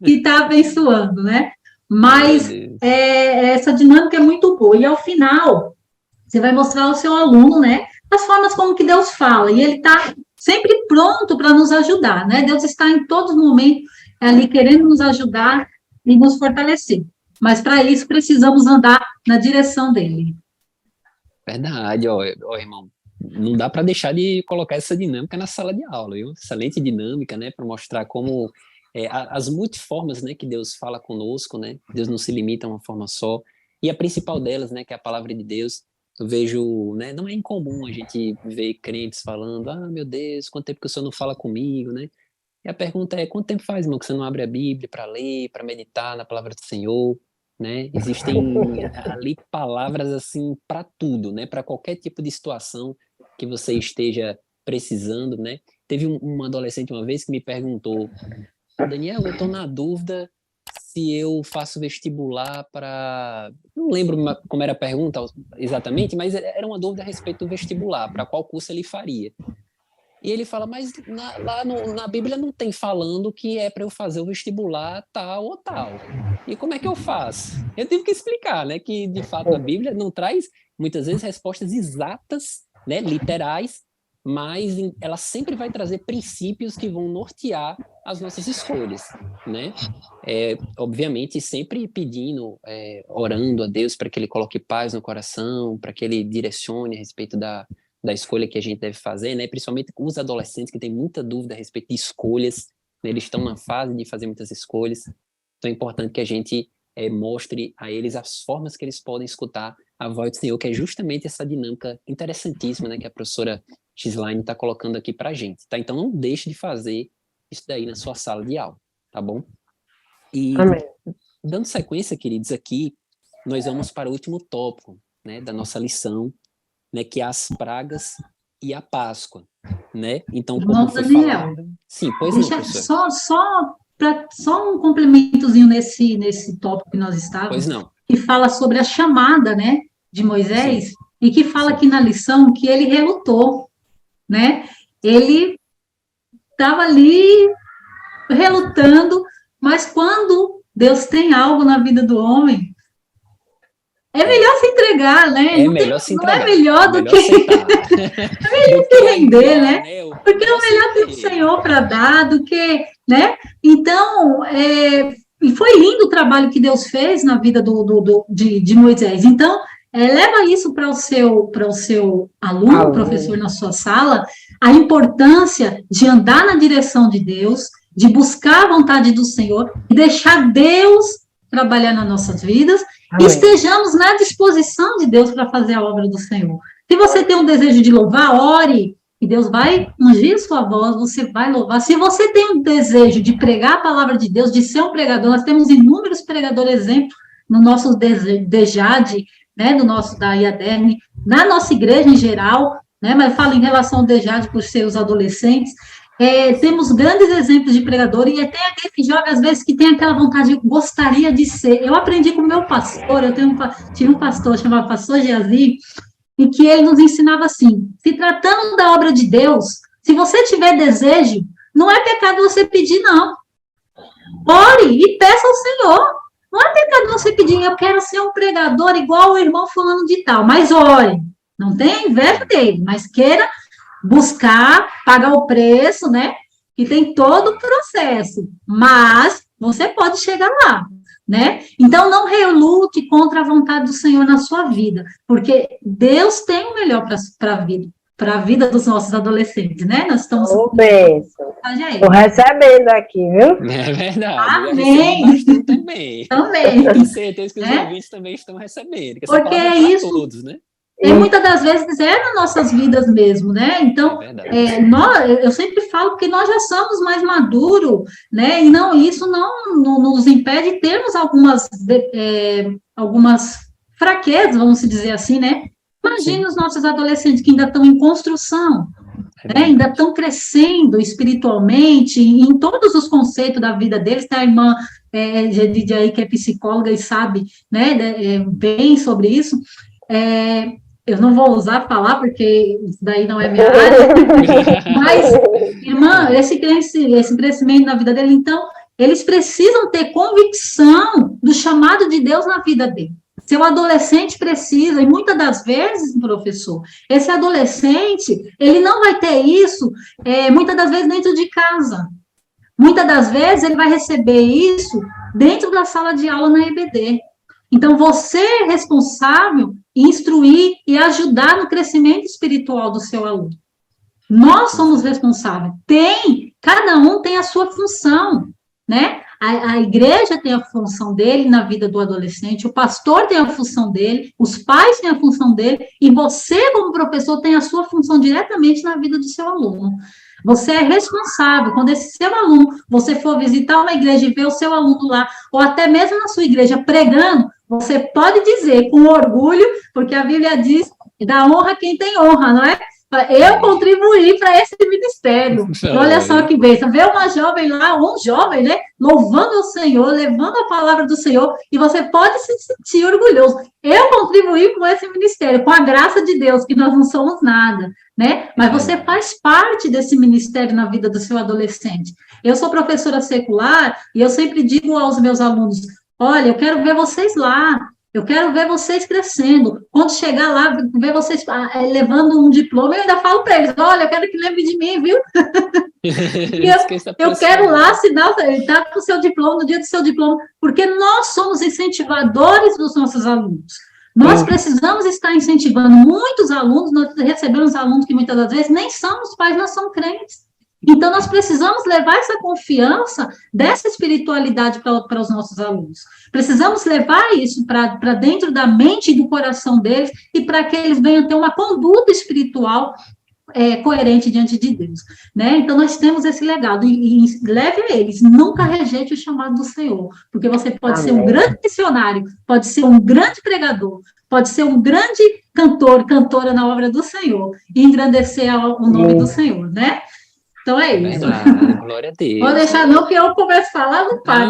que está abençoando, né? Mas essa dinâmica é muito boa. E ao final, você vai mostrar ao seu aluno, né, as formas como que Deus fala. E ele está sempre pronto para nos ajudar, né? Deus está em todos os momentos ali querendo nos ajudar e nos fortalecer. Mas para isso precisamos andar na direção dele. Verdade, irmão. Não dá para deixar de colocar essa dinâmica na sala de aula, viu? Excelente dinâmica, né? Para mostrar como as multiformas, né, que Deus fala conosco, né? Deus não se limita a uma forma só. E a principal delas, né, que é a palavra de Deus. Eu vejo, né, não é incomum a gente ver crentes falando, meu Deus, quanto tempo que o Senhor não fala comigo, né? E a pergunta é, quanto tempo faz, irmão, que você não abre a Bíblia para ler, para meditar na palavra do Senhor, né? Existem ali palavras, assim, para tudo, né? Para qualquer tipo de situação que você esteja precisando, né? Teve um adolescente uma vez que me perguntou, Daniel, eu estou na dúvida se eu faço vestibular para... Não lembro como era a pergunta exatamente, mas era uma dúvida a respeito do vestibular, para qual curso ele faria. E ele fala, mas lá na Bíblia não tem falando que é para eu fazer o vestibular tal ou tal. E como é que eu faço? Eu tive que explicar, né, que de fato a Bíblia não traz, muitas vezes, respostas exatas, né, literais, mas ela sempre vai trazer princípios que vão nortear as nossas escolhas, né? Obviamente, sempre pedindo, orando a Deus para que Ele coloque paz no coração, para que Ele direcione a respeito da escolha que a gente deve fazer, né? Principalmente com os adolescentes que têm muita dúvida a respeito de escolhas, né? Eles estão na fase de fazer muitas escolhas, então é importante que a gente mostre a eles as formas que eles podem escutar a voz do Senhor, que é justamente essa dinâmica interessantíssima, né, que a professora Gislaine está colocando aqui para a gente, tá? Então não deixe de fazer isso daí na sua sala de aula, tá bom? E Amém. Dando sequência, queridos, aqui nós vamos para o último tópico, né, da nossa lição, né, que é as pragas e a Páscoa, né? Então, como foi falado... Sim, pois não, professor. Só um complementozinho nesse tópico que nós estávamos. Pois não. Que fala sobre a chamada, né, de Moisés, sim, e que fala aqui na lição que ele relutou, né? Ele estava ali relutando, mas quando Deus tem algo na vida do homem, é melhor se entregar, né? Melhor se entregar. Não é melhor do que... é melhor se render, né? Porque é o melhor que o Senhor para dar do que, né? Então, e foi lindo o trabalho que Deus fez na vida de Moisés. Então, leva isso para o seu aluno, professor, na sua sala, a importância de andar na direção de Deus, de buscar a vontade do Senhor, e deixar Deus trabalhar nas nossas vidas, e estejamos na disposição de Deus para fazer a obra do Senhor. Se você tem um desejo de louvar, ore, e Deus vai ungir sua voz, você vai louvar. Se você tem um desejo de pregar a palavra de Deus, de ser um pregador, nós temos inúmeros pregadores exemplos no nosso DEJAD, né, da IADERN, na nossa igreja em geral, né, mas eu falo em relação ao DEJAD por ser os adolescentes. Temos grandes exemplos de pregador, e até aquele que joga, às vezes, que tem aquela vontade de gostaria de ser. Eu aprendi com o meu pastor, tive um pastor chamado Pastor Geazi, e que ele nos ensinava assim, se tratando da obra de Deus, se você tiver desejo, não é pecado você pedir, não. Ore e peça ao Senhor. Não é pecado você pedir, eu quero ser um pregador igual o irmão fulano de tal, mas ore. Não tem inveja dele, mas queira buscar, pagar o preço, né? Que tem todo o processo, mas você pode chegar lá, né? Então, não relute contra a vontade do Senhor na sua vida, porque Deus tem o melhor para a vida dos nossos adolescentes, né? Nós estamos... Estou recebendo aqui, viu? É verdade. Amém. Também. Tenho certeza que os ouvintes também estão recebendo. Porque é isso. Todos, né? Muitas das vezes nas nossas vidas mesmo, né? Então, eu sempre falo que nós já somos mais maduros, né? E isso não nos impede de termos algumas fraquezas, vamos dizer assim, né? Imagine os nossos adolescentes que ainda estão em construção, né? Ainda estão crescendo espiritualmente, em todos os conceitos da vida deles. Tem a irmã Gedide aí, que é psicóloga e sabe, né, bem sobre isso. Eu não vou usar falar, porque isso daí não é minha área, mas, irmã, esse crescimento na vida dele, então, eles precisam ter convicção do chamado de Deus na vida dele. Seu adolescente precisa, e muitas das vezes, professor, esse adolescente, ele não vai ter isso, muitas das vezes, dentro de casa. Muitas das vezes, ele vai receber isso dentro da sala de aula na EBD. Então, você é responsável em instruir e ajudar no crescimento espiritual do seu aluno. Nós somos responsáveis. Cada um tem a sua função, né? A igreja tem a função dele na vida do adolescente, o pastor tem a função dele, os pais têm a função dele, e você, como professor, tem a sua função diretamente na vida do seu aluno. Você é responsável. Quando esse seu aluno, você for visitar uma igreja e ver o seu aluno lá, ou até mesmo na sua igreja pregando, você pode dizer com orgulho, porque a Bíblia diz, dá honra a quem tem honra, não é? Eu contribuí para esse ministério. Olha só que bênção. Ver uma jovem lá, um jovem, né? Louvando o Senhor, levando a palavra do Senhor, e você pode se sentir orgulhoso. Eu contribuí com esse ministério, com a graça de Deus, que nós não somos nada, né? Mas você faz parte desse ministério na vida do seu adolescente. Eu sou professora secular, e eu sempre digo aos meus alunos, olha, eu quero ver vocês lá. Eu quero ver vocês crescendo. Quando chegar lá, ver vocês levando um diploma, eu ainda falo para eles, olha, eu quero que lembre de mim, viu? eu quero lá assinar, tá com o seu diploma, no dia do seu diploma, porque nós somos incentivadores dos nossos alunos. Nós precisamos estar incentivando muitos alunos, nós recebemos alunos que muitas das vezes nem somos pais, nós somos crentes. Então, nós precisamos levar essa confiança dessa espiritualidade para os nossos alunos. Precisamos levar isso para dentro da mente e do coração deles e para que eles venham ter uma conduta espiritual coerente diante de Deus, né? Então, nós temos esse legado e leve a eles, nunca rejeite o chamado do Senhor, porque você pode ser um grande missionário, pode ser um grande pregador, pode ser um grande cantora na obra do Senhor e engrandecer o nome do Senhor, né? Então é isso. Glória a Deus. Vou deixar não, que eu começo a falar, não para.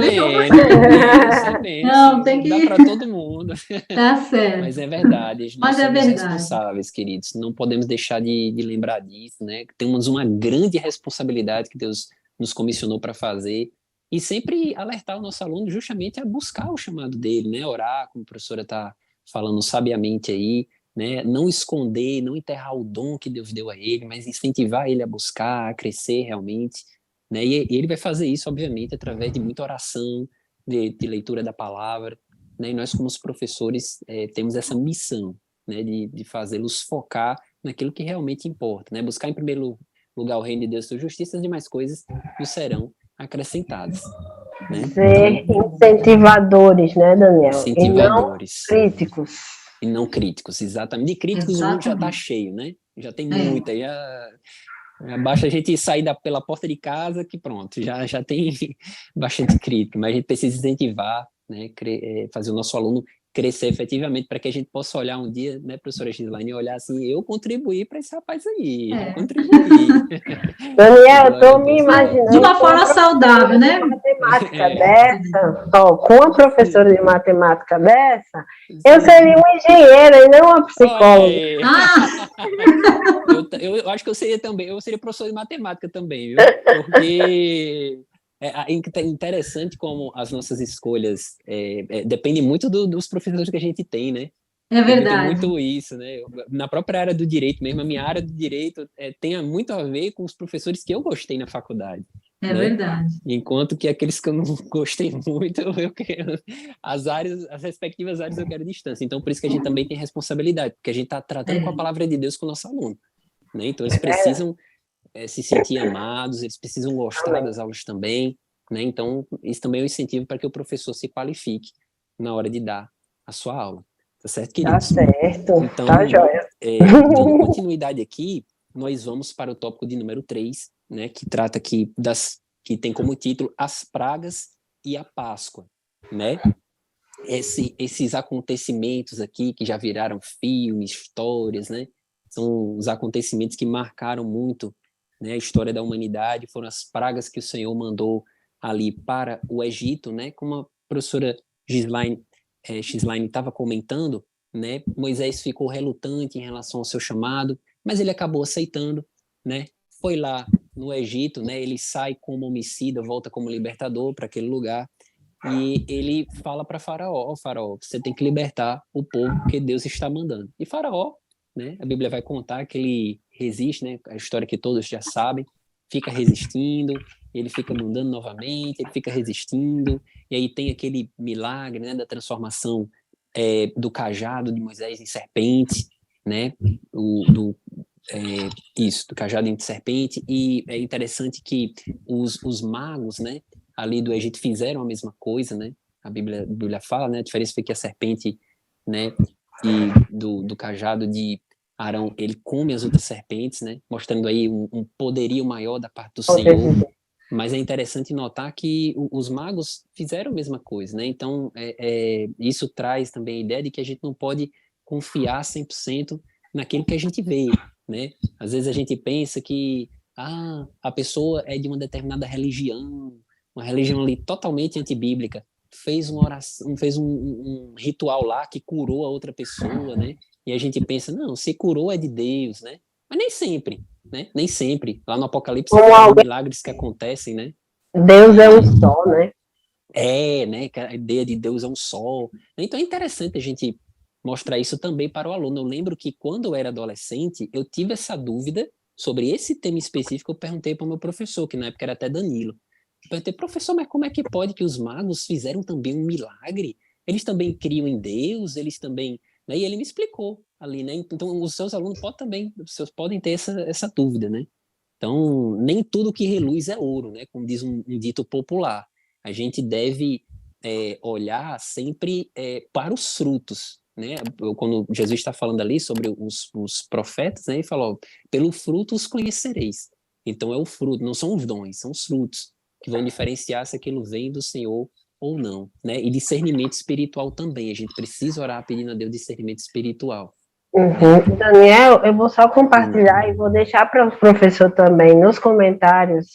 Não, tem que dar para todo mundo. Tá certo. Mas é verdade. Nós somos responsáveis, queridos. Não podemos deixar de lembrar disso, né? Temos uma grande responsabilidade que Deus nos comissionou para fazer e sempre alertar o nosso aluno justamente a buscar o chamado dele, né? Orar, como a professora está falando sabiamente aí, né? Não esconder, não enterrar o dom que Deus deu a ele, mas incentivar ele a buscar, a crescer realmente, né? E ele vai fazer isso, obviamente, através de muita oração, de leitura da palavra, né? E nós, como os professores, temos essa missão, né? De fazê-los focar naquilo que realmente importa, né? Buscar em primeiro lugar o reino de Deus e sua justiça, as demais coisas nos serão acrescentadas. Né? Ser incentivadores, né, Daniel? Incentivadores. E não críticos. E não críticos, exatamente. De críticos o mundo já está cheio, né? Já tem muita, basta a gente sair pela porta de casa que pronto, já tem bastante crítica, mas a gente precisa incentivar, né, fazer o nosso aluno crescer efetivamente para que a gente possa olhar um dia, né, professora Gislaine, e olhar assim, eu contribuí para esse rapaz aí, eu contribuí. Daniel, eu estou me imaginando... De uma forma saudável, né? Matemática dessa, com uma professora de matemática dessa, eu seria uma engenheira e não uma psicóloga. Eu acho que eu seria também, eu seria professor de matemática também, viu? Porque... É interessante como as nossas escolhas dependem muito dos professores que a gente tem, né? É verdade. Tem muito isso, né? Na própria área do direito mesmo, a minha área do direito tem muito a ver com os professores que eu gostei na faculdade. É, né? Verdade. Enquanto que aqueles que eu não gostei muito, eu quero as respectivas áreas eu quero distância. Então, por isso que a gente também tem responsabilidade, porque a gente está tratando com a palavra de Deus com o nosso aluno, né? Então, eles precisam se sentir amados, eles precisam gostar das aulas também, né? Então, isso também é um incentivo para que o professor se qualifique na hora de dar a sua aula. Tá certo, queridos? Tá certo, então, tá joia. Dando continuidade aqui, nós vamos para o tópico de número 3, né? Que trata aqui que tem como título As Pragas e a Páscoa, né? Esses acontecimentos aqui que já viraram filmes, histórias, né? São os acontecimentos que marcaram muito, né, a história da humanidade, foram as pragas que o Senhor mandou ali para o Egito, né, como a professora Gislaine estava comentando, né, Moisés ficou relutante em relação ao seu chamado, mas ele acabou aceitando, né, foi lá no Egito, né, ele sai como homicida, volta como libertador para aquele lugar, e ele fala para Faraó: Faraó, você tem que libertar o povo que Deus está mandando. E Faraó, né, a Bíblia vai contar que ele resiste, né, a história que todos já sabem, fica resistindo, ele fica mandando novamente, ele fica resistindo, e aí tem aquele milagre, né, da transformação do cajado de Moisés em serpente, né, do cajado em serpente. E é interessante que os magos, né, ali do Egito fizeram a mesma coisa, né, a Bíblia fala, né, a diferença foi que a serpente, né, e do cajado de Arão, ele come as outras serpentes, né, mostrando aí um poderio maior da parte do Senhor. Mas é interessante notar que os magos fizeram a mesma coisa, né? Então, isso traz também a ideia de que a gente não pode confiar 100% naquilo que a gente vê, né? Às vezes a gente pensa que a pessoa é de uma determinada religião, uma religião ali totalmente antibíblica, fez uma oração, fez um ritual lá que curou a outra pessoa, né? E a gente pensa, não, se curou é de Deus, né? Mas nem sempre, né? Nem sempre. Lá no Apocalipse, tem milagres que acontecem, né? Deus é um só, né? Né? A ideia de Deus é um só. Então é interessante a gente mostrar isso também para o aluno. Eu lembro que quando eu era adolescente, eu tive essa dúvida sobre esse tema específico. Eu perguntei para o meu professor, que na época era até Danilo. Eu perguntei: professor, mas como é que pode que os magos fizeram também um milagre? Eles também criam em Deus, eles também... E ele me explicou ali, né? Então, os seus alunos podem ter essa dúvida, né? Então, nem tudo que reluz é ouro, né? Como diz um dito popular. A gente deve olhar sempre para os frutos, né? Quando Jesus está falando ali sobre os profetas, né? Ele falou: pelo fruto os conhecereis. Então, é o fruto, não são os dons, são os frutos que vão diferenciar se aquilo vem do Senhor ou não, né? E discernimento espiritual também. A gente precisa orar pedindo a Deus discernimento espiritual. Uhum. Daniel, eu vou só compartilhar e vou deixar para o professor também nos comentários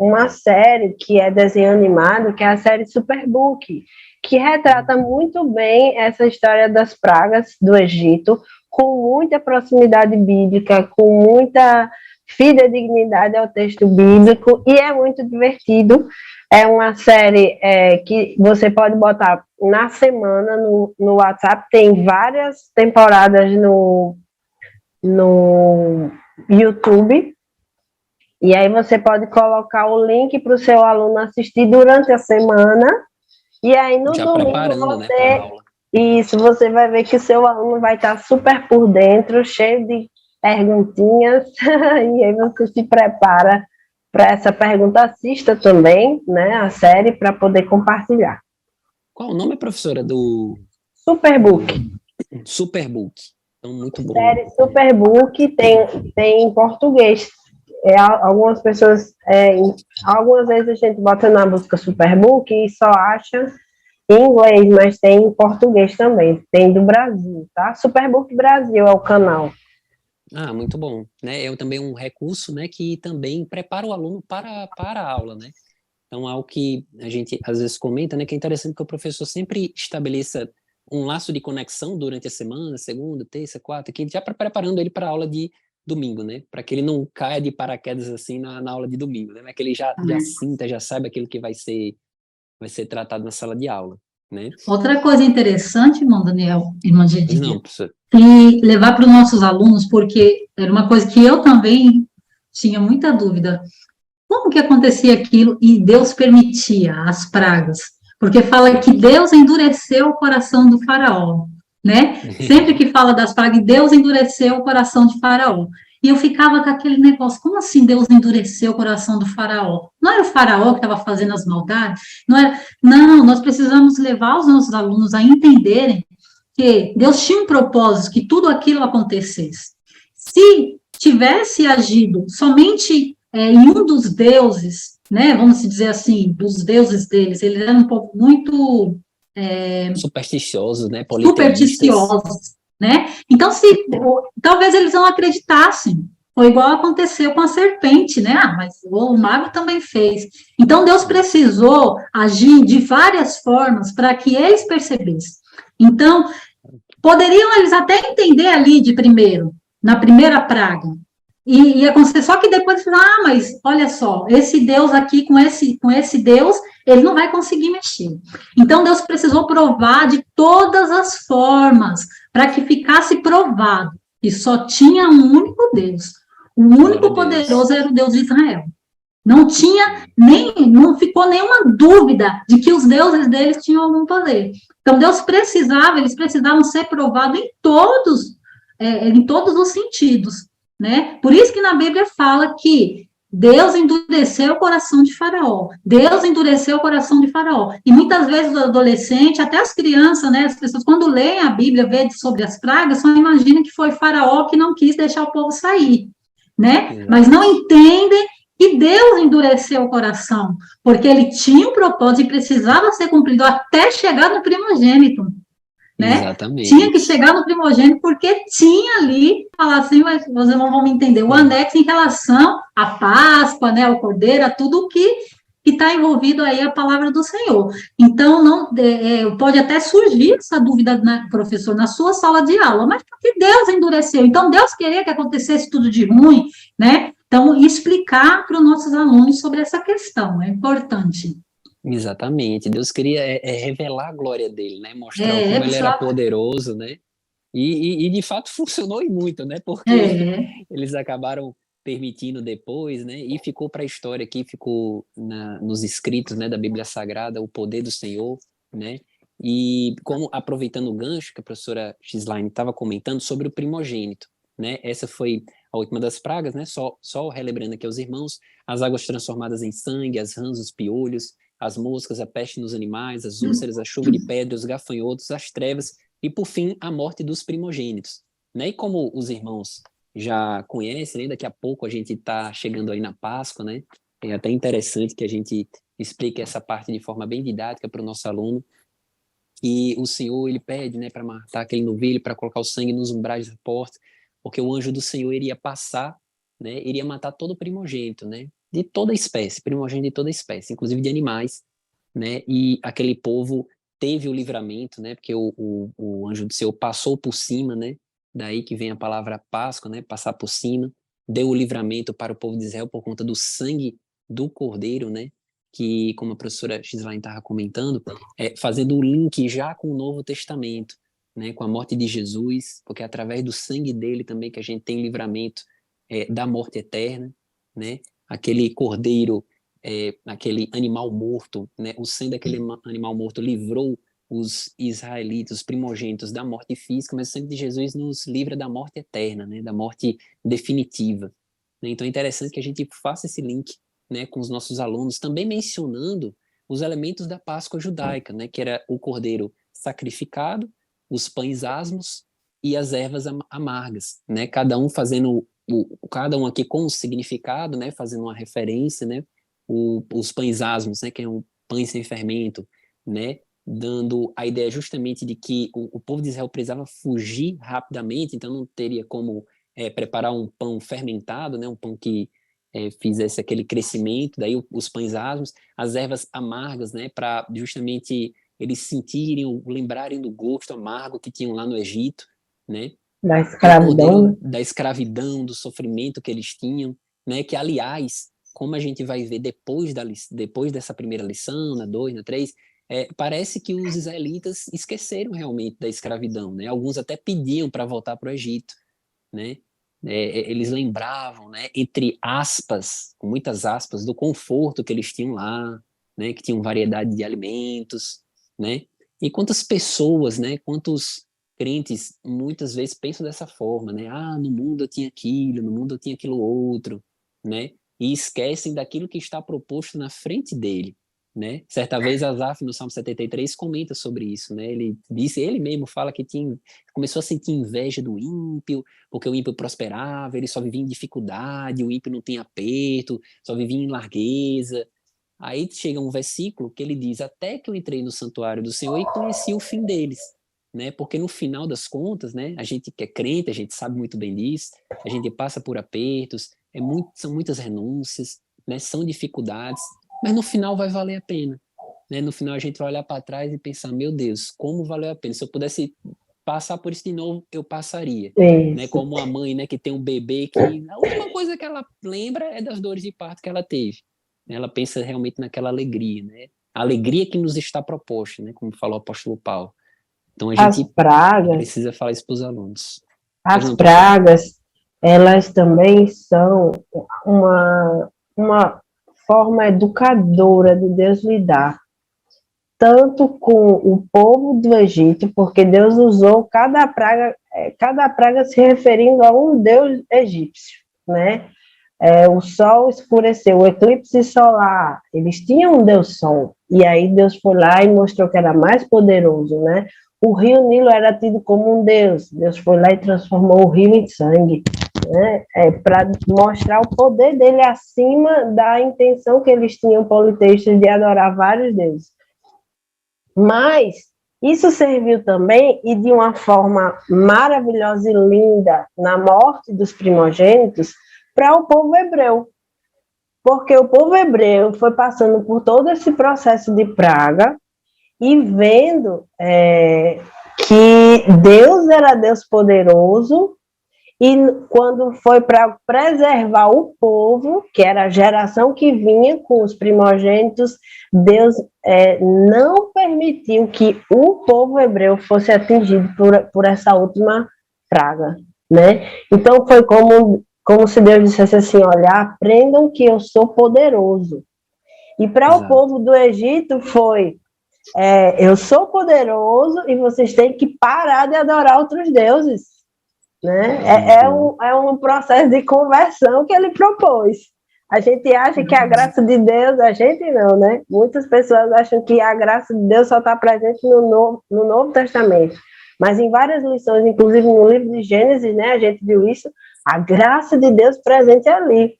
uma série que é desenho animado, que é a série Superbook, que retrata muito bem essa história das pragas do Egito, com muita proximidade bíblica, com muita fidedignidade ao texto bíblico, e é muito divertido. É uma série que você pode botar na semana no WhatsApp, tem várias temporadas no YouTube, e aí você pode colocar o link para o seu aluno assistir durante a semana, e aí no domingo você vai ver que o seu aluno vai estar super por dentro, cheio de perguntinhas, e aí você se prepara para essa pergunta. Assista também, né, a série, para poder compartilhar. Qual o nome, professora, do... Superbook. Superbook. Então, muito bom. Série Superbook tem em português. Algumas pessoas, algumas vezes a gente bota na busca Superbook e só acha em inglês, mas tem em português também. Tem do Brasil, tá? Superbook Brasil é o canal. Muito bom, né? É também um recurso, né, que também prepara o aluno para a aula, né? Então, algo que a gente às vezes comenta, né, que é interessante que o professor sempre estabeleça um laço de conexão durante a semana, segunda, terça, quarta, que já preparando ele para a aula de domingo, né? Para que ele não caia de paraquedas assim na aula de domingo, né? Mas que ele já sinta, já saiba aquilo que vai ser tratado na sala de aula, né? Outra coisa interessante, irmão Daniel, irmã Gedidia, não, professor, e levar para os nossos alunos, porque era uma coisa que eu também tinha muita dúvida. Como que acontecia aquilo e Deus permitia as pragas? Porque fala que Deus endureceu o coração do faraó, né? Sempre que fala das pragas, Deus endureceu o coração de faraó. E eu ficava com aquele negócio: como assim Deus endureceu o coração do faraó? Não era o faraó que estava fazendo as maldades? Não, nós precisamos levar os nossos alunos a entenderem que Deus tinha um propósito, que tudo aquilo acontecesse. Se tivesse agido somente em um dos deuses, né, vamos dizer assim, dos deuses deles, eles eram um pouco muito... supersticiosos, né, supersticiosos, né? Então, talvez eles não acreditassem. Foi igual aconteceu com a serpente, né? Mas o mago também fez. Então, Deus precisou agir de várias formas para que eles percebessem. Então, poderiam eles até entender ali na primeira praga, E ia acontecer, só que depois, mas olha só, esse Deus aqui, com esse Deus, ele não vai conseguir mexer. Então, Deus precisou provar de todas as formas, para que ficasse provado que só tinha um único Deus. O único poderoso era o Deus de Israel. Não tinha não ficou nenhuma dúvida de que os deuses deles tinham algum poder. Então, eles precisavam ser provados em todos os sentidos, né? Por isso que na Bíblia fala que Deus endureceu o coração de Faraó. Deus endureceu o coração de Faraó. E muitas vezes o adolescente, até as crianças, né? As pessoas, quando leem a Bíblia, vê sobre as pragas, só imaginam que foi Faraó que não quis deixar o povo sair, né? Mas não entendem que Deus endureceu o coração, porque ele tinha um propósito e precisava ser cumprido até chegar no primogênito, né? Exatamente. Tinha que chegar no primogênito, porque tinha ali, falar assim, mas vocês não vão me entender, o anexo em relação à Páscoa, né, ao Cordeiro, a tudo que está envolvido aí a palavra do Senhor. Então, pode até surgir essa dúvida, né, professor, na sua sala de aula, mas por que Deus endureceu? Então, Deus queria que acontecesse tudo de ruim, né? Então, explicar para os nossos alunos sobre essa questão é importante. Exatamente. Deus queria revelar a glória dele, né? Mostrar como ele era poderoso, né? E de fato funcionou e muito, né? Porque eles acabaram permitindo depois, né? E ficou para a história aqui, ficou nos escritos, né, da Bíblia Sagrada, o poder do Senhor, né? E como aproveitando o gancho que a professora Gislaine estava comentando sobre o primogênito, né? Essa foi a última das pragas, né? Só relembrando aqui aos irmãos, as águas transformadas em sangue, as rãs, os piolhos, as moscas, a peste nos animais, as úlceras, a chuva de pedra, os gafanhotos, as trevas e, por fim, a morte dos primogênitos. Né? E como os irmãos já conhecem, né? Daqui a pouco a gente está chegando aí na Páscoa, né? É até interessante que a gente explique essa parte de forma bem didática para o nosso aluno, que o Senhor, ele pede, né, para matar aquele novilho, para colocar o sangue nos umbrais da porta, porque o anjo do Senhor iria passar, né, iria matar todo o primogênito, né, de toda espécie, primogênito de toda espécie, inclusive de animais, né, e aquele povo teve o livramento, né, porque o anjo do Senhor passou por cima, né, daí que vem a palavra Páscoa, né, passar por cima, deu o livramento para o povo de Israel por conta do sangue do Cordeiro, né, que, como a professora Gislaine estava comentando, fazendo o link já com o Novo Testamento, né, com a morte de Jesus, porque é através do sangue dele também que a gente tem livramento da morte eterna, né, aquele cordeiro, aquele animal morto, né, o sangue daquele animal morto livrou os israelitas, os primogênitos da morte física, mas o sangue de Jesus nos livra da morte eterna, né, da morte definitiva. Então é interessante que a gente faça esse link, né, com os nossos alunos, também mencionando os elementos da Páscoa judaica, né, que era o cordeiro sacrificado, os pães asmos e as ervas amargas, né, cada um fazendo cada um aqui com um significado, né, fazendo uma referência, né, os pães asmos, né, que é um pães sem fermento, né, dando a ideia justamente de que o povo de Israel precisava fugir rapidamente, então não teria como preparar um pão fermentado, né, um pão que fizesse aquele crescimento, daí os pães asmos, as ervas amargas, né, para justamente eles sentirem, lembrarem do gosto amargo que tinham lá no Egito, né, da escravidão, da escravidão, do sofrimento que eles tinham, né, que aliás, como a gente vai ver depois dessa primeira lição, na 2, na 3, parece que os israelitas esqueceram realmente da escravidão, né, alguns até pediam para voltar para o Egito, né, eles lembravam, né, entre aspas, com muitas aspas, do conforto que eles tinham lá, né, que tinham variedade de alimentos, né, e quantas pessoas, né, quantos crentes muitas vezes pensam dessa forma, né, no mundo eu tinha aquilo, no mundo eu tinha aquilo outro, né, e esquecem daquilo que está proposto na frente dele, né, certa vez Asaf no Salmo 73 comenta sobre isso, né, ele mesmo fala que começou a sentir inveja do ímpio, porque o ímpio prosperava, ele só vivia em dificuldade, o ímpio não tem aperto, só vivia em largueza. Aí chega um versículo que ele diz, até que eu entrei no santuário do Senhor e conheci o fim deles, né? Porque no final das contas, né, a gente que é crente, a gente sabe muito bem disso, a gente passa por apertos, são muitas renúncias, né, são dificuldades, mas no final vai valer a pena. Né? No final a gente vai olhar para trás e pensar, meu Deus, como valeu a pena. Se eu pudesse passar por isso de novo, eu passaria. Isso. Né? Como a mãe, né, que tem um bebê que a última coisa que ela lembra é das dores de parto que ela teve. Ela pensa realmente naquela alegria, né? A alegria que nos está proposta, né? Como falou o apóstolo Paulo. Então a As gente pragas, precisa falar isso para os alunos. as Não, pragas, elas também são uma forma educadora de Deus lidar, tanto com o povo do Egito, porque Deus usou cada praga se referindo a um deus egípcio, né? O sol escureceu, o eclipse solar, eles tinham um deus sol, e aí Deus foi lá e mostrou que era mais poderoso, né? O rio Nilo era tido como um deus, Deus foi lá e transformou o rio em sangue, né? Para mostrar o poder dele acima da intenção que eles tinham politeístas de adorar vários deuses. Mas isso serviu também, e de uma forma maravilhosa e linda, na morte dos primogênitos, para o povo hebreu. Porque o povo hebreu foi passando por todo esse processo de praga e vendo que Deus era Deus poderoso, e quando foi para preservar o povo, que era a geração que vinha com os primogênitos, Deus não permitiu que o povo hebreu fosse atingido por essa última praga, né? Então foi como se Deus dissesse assim, olha, aprendam que eu sou poderoso. E para o povo do Egito foi, eu sou poderoso e vocês têm que parar de adorar outros deuses. Né? É um processo de conversão que ele propôs. A gente acha que a graça de Deus, a gente não, né? Muitas pessoas acham que a graça de Deus só está presente no Novo Testamento. Mas em várias lições, inclusive no livro de Gênesis, né, a gente viu isso, a graça de Deus presente ali.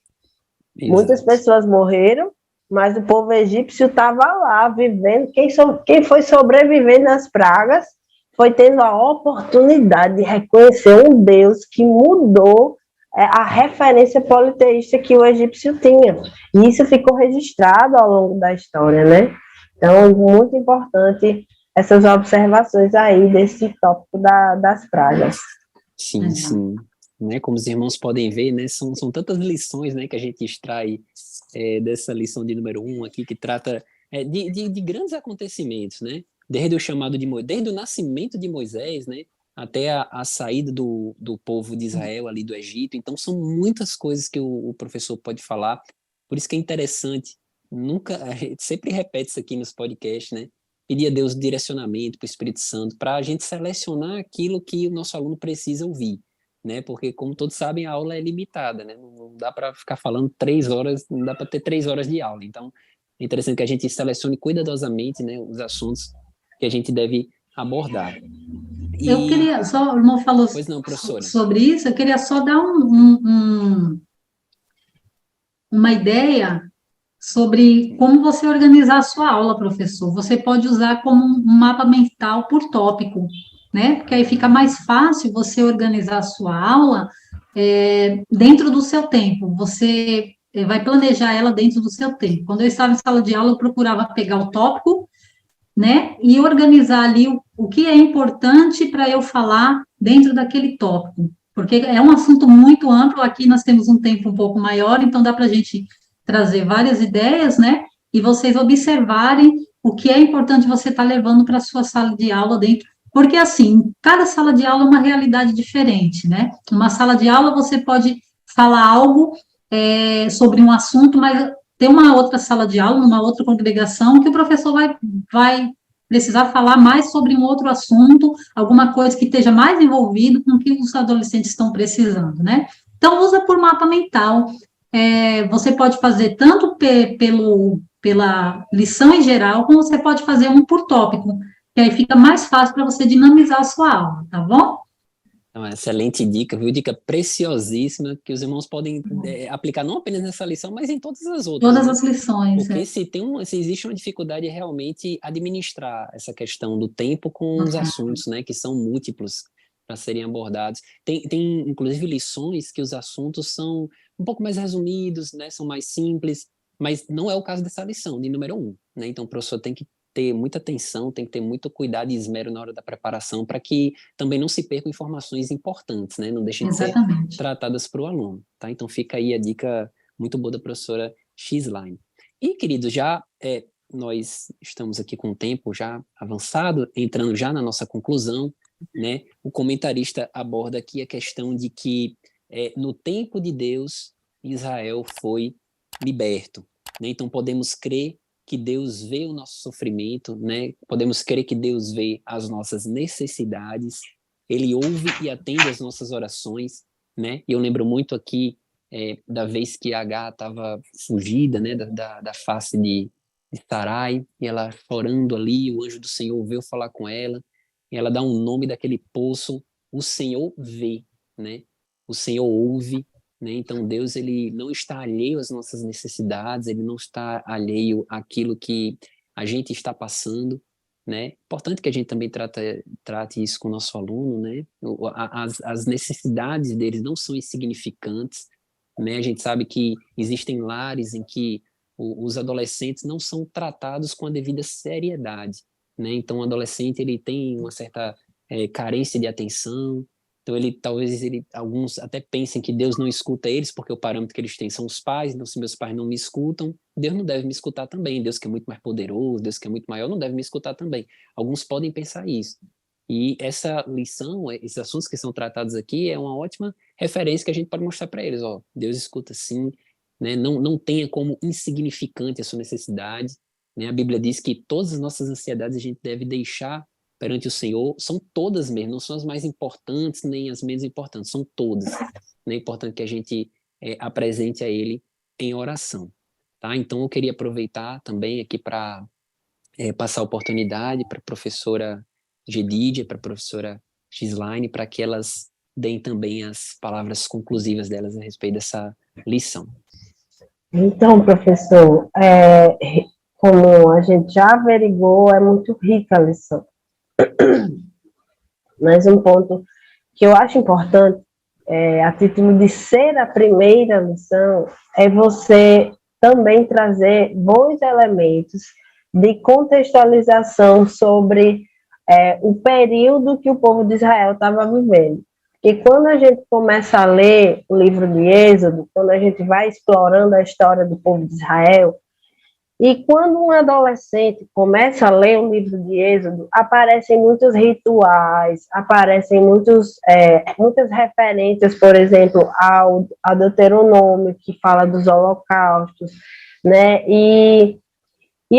Exato. Muitas pessoas morreram, mas o povo egípcio estava lá, vivendo. Quem foi sobrevivendo nas pragas foi tendo a oportunidade de reconhecer um Deus que mudou a referência politeísta que o egípcio tinha. E isso ficou registrado ao longo da história, né? Então, muito importante essas observações aí desse tópico das pragas. Sim, sim. Né, como os irmãos podem ver, né, são tantas lições, né, que a gente extrai dessa lição de número 1 aqui, que trata de grandes acontecimentos, né? Desde o chamado de Moisés, desde o nascimento de Moisés, né, até a saída do povo de Israel ali do Egito. Então são muitas coisas que o professor pode falar. Por isso que é interessante, a gente sempre repete isso aqui nos podcasts, né? Pedir a Deus direcionamento para o Espírito Santo, para a gente selecionar aquilo que o nosso aluno precisa ouvir, né? Porque, como todos sabem, a aula é limitada, né? Não dá para ficar falando 3 horas, não dá para ter 3 horas de aula. Então, é interessante que a gente selecione cuidadosamente, né, os assuntos que a gente deve abordar. Eu queria só, o irmão falou sobre isso, eu queria só dar uma ideia sobre como você organizar a sua aula, professor. Você pode usar como um mapa mental por tópico, né? Porque aí fica mais fácil você organizar a sua aula dentro do seu tempo. Você vai planejar ela dentro do seu tempo. Quando eu estava em sala de aula, eu procurava pegar o tópico, né? E organizar ali o que é importante para eu falar dentro daquele tópico. Porque é um assunto muito amplo, aqui nós temos um tempo um pouco maior, então dá para a gente trazer várias ideias, né? E vocês observarem o que é importante você estar levando para a sua sala de aula dentro. Porque, assim, cada sala de aula é uma realidade diferente, né? Uma sala de aula você pode falar algo sobre um assunto, mas tem uma outra sala de aula, numa outra congregação, que o professor vai precisar falar mais sobre um outro assunto, alguma coisa que esteja mais envolvido com o que os adolescentes estão precisando, né? Então, usa por mapa mental. Você pode fazer tanto pela lição em geral, como você pode fazer um por tópico, que aí fica mais fácil para você dinamizar a sua aula, tá bom? Então, excelente dica, viu? Dica preciosíssima que os irmãos podem aplicar não apenas nessa lição, mas em todas as outras. Todas as lições. Porque se existe uma dificuldade realmente administrar essa questão do tempo com os assuntos, né, que são múltiplos para serem abordados. Tem inclusive lições que os assuntos são um pouco mais resumidos, né, são mais simples, mas não é o caso dessa lição de número 1, né? Então o professor tem que ter muita atenção, tem que ter muito cuidado e esmero na hora da preparação, para que também não se percam informações importantes, né? Não deixem de ser tratadas para o aluno, tá? Então fica aí a dica muito boa da professora Xline. E, queridos, já nós estamos aqui com o tempo já avançado, entrando já na nossa conclusão, né? O comentarista aborda aqui a questão de que no tempo de Deus, Israel foi liberto, né? Então podemos crer que Deus vê o nosso sofrimento, né? Podemos crer que Deus vê as nossas necessidades, Ele ouve e atende as nossas orações, né? E eu lembro muito aqui da vez que Agar estava fugida, né? Da face de Sarai, e ela chorando ali, o anjo do Senhor veio falar com ela, e ela dá um nome daquele poço, o Senhor vê, né? O Senhor ouve, né? Então Deus, ele não está alheio às nossas necessidades, ele não está alheio àquilo que a gente está passando, né? Importante que a gente também trate isso com o nosso aluno, né? As necessidades deles não são insignificantes, né? A gente sabe que existem lares em que os adolescentes não são tratados com a devida seriedade, né? Então o adolescente, ele tem uma certa carência de atenção. Então alguns até pensem que Deus não escuta eles, porque o parâmetro que eles têm são os pais. Então, se meus pais não me escutam, Deus não deve me escutar também. Deus, que é muito mais poderoso, Deus, que é muito maior, não deve me escutar também. Alguns podem pensar isso. E essa lição, esses assuntos que são tratados aqui, é uma ótima referência que a gente pode mostrar para eles. Ó, Deus escuta sim, né? Não tenha como insignificante a sua necessidade, né? A Bíblia diz que todas as nossas ansiedades a gente deve deixar perante o Senhor. São todas mesmo, não são as mais importantes nem as menos importantes, são todas. É importante que a gente apresente a Ele em oração, tá? Então eu queria aproveitar também aqui para passar a oportunidade para a professora Gedidia, para a professora Xline, para que elas deem também as palavras conclusivas delas a respeito dessa lição. Então, professor, como a gente já averigou, é muito rica a lição. Mas um ponto que eu acho importante, a título de ser a primeira lição, é você também trazer bons elementos de contextualização sobre o período que o povo de Israel estava vivendo. E quando a gente começa a ler o livro de Êxodo, quando a gente vai explorando a história do povo de Israel, e quando um adolescente começa a ler o livro de Êxodo, aparecem muitos rituais, aparecem muitas referências, por exemplo, ao Deuteronômio, que fala dos holocaustos, né? E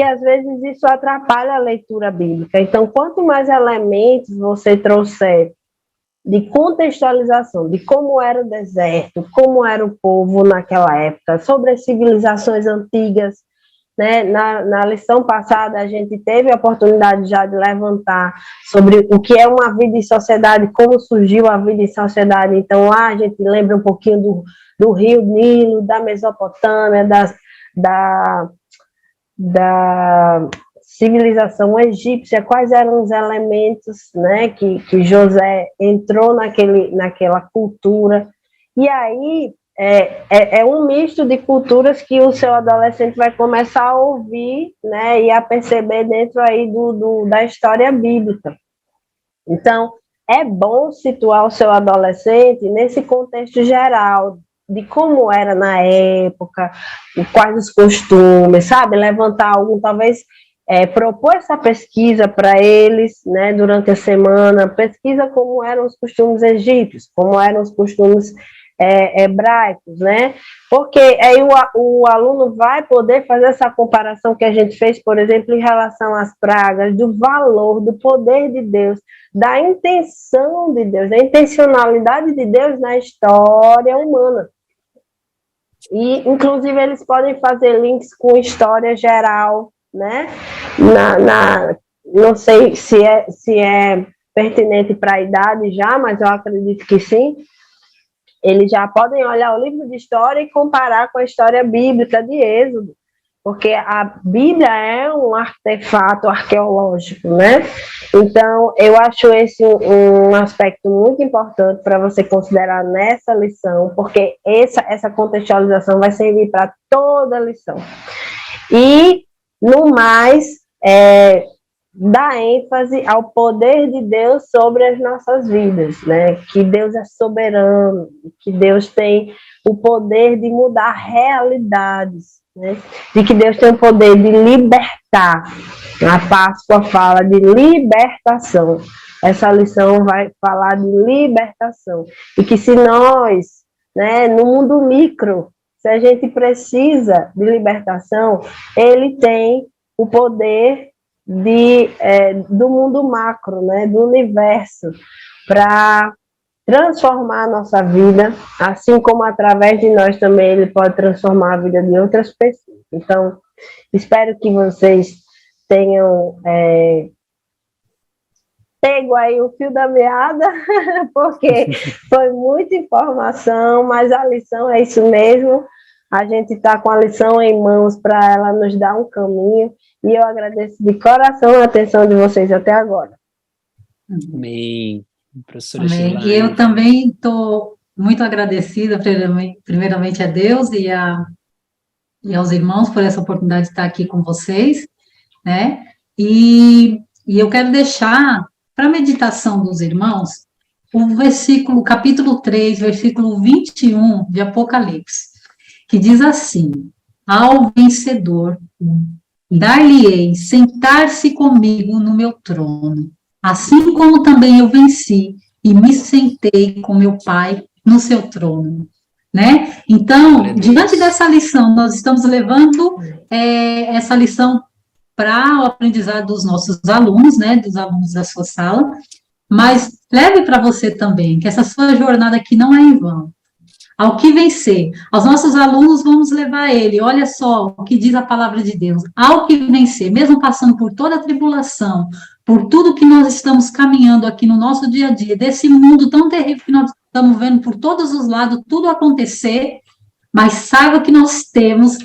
às vezes isso atrapalha a leitura bíblica. Então, quanto mais elementos você trouxer de contextualização, de como era o deserto, como era o povo naquela época, sobre as civilizações antigas, né? Na lição passada, a gente teve a oportunidade já de levantar sobre o que é uma vida em sociedade, como surgiu a vida em sociedade. Então, lá a gente lembra um pouquinho do rio Nilo, da Mesopotâmia, da civilização egípcia, quais eram os elementos, né, que José entrou naquela cultura. E aí é um misto de culturas que o seu adolescente vai começar a ouvir, né, e a perceber dentro aí da história bíblica. Então, é bom situar o seu adolescente nesse contexto geral, de como era na época, quais os costumes, sabe? Levantar algum, talvez propor essa pesquisa para eles, né, durante a semana, pesquisa como eram os costumes egípcios, como eram os costumes hebraicos, né? Porque aí o aluno vai poder fazer essa comparação que a gente fez, por exemplo, em relação às pragas, do valor, do poder de Deus, da intenção de Deus, da intencionalidade de Deus na história humana. E, inclusive, eles podem fazer links com história geral, né? Não sei se é pertinente para a idade já, mas eu acredito que sim. Eles já podem olhar o livro de história e comparar com a história bíblica de Êxodo, porque a Bíblia é um artefato arqueológico, né? Então, eu acho esse um aspecto muito importante para você considerar nessa lição, porque essa contextualização vai servir para toda a lição. E, no mais, dá ênfase ao poder de Deus sobre as nossas vidas, né? Que Deus é soberano, que Deus tem o poder de mudar realidades, né? De que Deus tem o poder de libertar. A Páscoa fala de libertação. Essa lição vai falar de libertação. E que se nós, né, no mundo micro, se a gente precisa de libertação, ele tem o poder do mundo macro, né, do universo, para transformar a nossa vida, assim como através de nós também ele pode transformar a vida de outras pessoas. Então, espero que vocês tenham pego aí o fio da meada, porque foi muita informação, mas a lição é isso mesmo. A gente está com a lição em mãos para ela nos dar um caminho, e eu agradeço de coração a atenção de vocês até agora. Amém. Professora Amém. Sheila. E eu também estou muito agradecida, primeiramente a Deus e aos irmãos por essa oportunidade de estar aqui com vocês, né? E eu quero deixar para a meditação dos irmãos o capítulo 3, versículo 21 de Apocalipse, que diz assim: ao vencedor dar-lhe-ei sentar-se comigo no meu trono, assim como também eu venci e me sentei com meu Pai no seu trono. Né? Então, diante dessa lição, nós estamos levando essa lição para o aprendizado dos nossos alunos, né, dos alunos da sua sala, mas leve para você também, que essa sua jornada aqui não é em vão. Ao que vencer, aos nossos alunos vamos levar ele, olha só o que diz a palavra de Deus, ao que vencer, mesmo passando por toda a tribulação, por tudo que nós estamos caminhando aqui no nosso dia a dia, desse mundo tão terrível que nós estamos vendo por todos os lados, tudo acontecer, mas saiba que nós temos,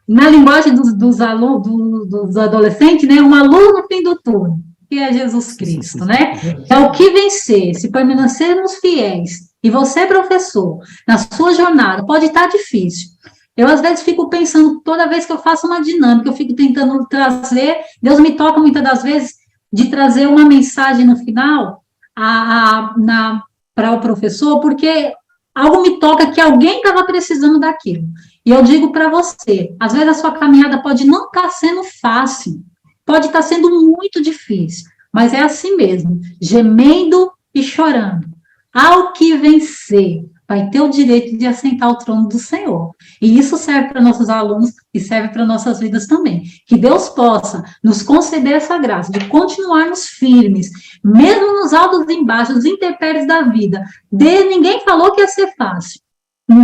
na linguagem dos alunos, dos adolescentes, né, uma luz no fim do túnel, que é Jesus Cristo, né? É o que vencer, se permanecermos fiéis. E você, professor, na sua jornada, pode estar difícil. Eu, às vezes, fico pensando, toda vez que eu faço uma dinâmica, eu fico tentando trazer, Deus me toca muitas das vezes, de trazer uma mensagem no final para o professor, porque algo me toca que alguém estava precisando daquilo. E eu digo para você, às vezes a sua caminhada pode não estar sendo fácil, pode estar sendo muito difícil, mas é assim mesmo, gemendo e chorando. Ao que vencer, vai ter o direito de assentar ao trono do Senhor. E isso serve para nossos alunos e serve para nossas vidas também. Que Deus possa nos conceder essa graça de continuarmos firmes, mesmo nos altos e baixos, nos intempéries da vida. Ninguém falou que ia ser fácil.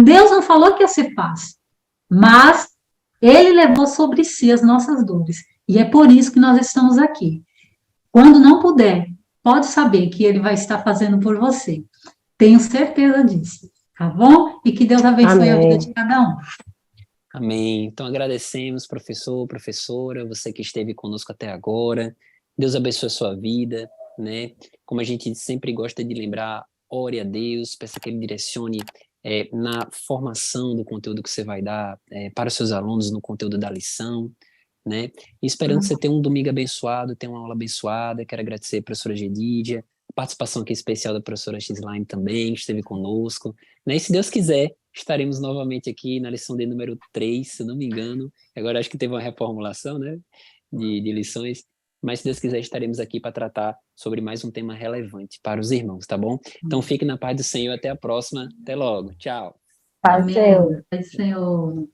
Deus não falou que ia ser fácil. Mas Ele levou sobre si as nossas dores. E é por isso que nós estamos aqui. Quando não puder, pode saber que Ele vai estar fazendo por você. Tenho certeza disso, tá bom? E que Deus abençoe a vida de cada um. Amém. Então agradecemos, professor, professora, você que esteve conosco até agora. Deus abençoe a sua vida, né? Como a gente sempre gosta de lembrar, ore a Deus, peça que Ele direcione na formação do conteúdo que você vai dar para os seus alunos no conteúdo da lição, né? E esperando que você tenha um domingo abençoado, tenha uma aula abençoada. Quero agradecer a professora Gedídia, a participação aqui especial da professora X-Line também, que esteve conosco, né? E se Deus quiser, estaremos novamente aqui na lição de número 3, se não me engano. Agora acho que teve uma reformulação, né, de lições, mas se Deus quiser, estaremos aqui para tratar sobre mais um tema relevante para os irmãos, tá bom? Então fique na paz do Senhor, até a próxima, até logo, tchau. Paz do Senhor. Paz do Senhor.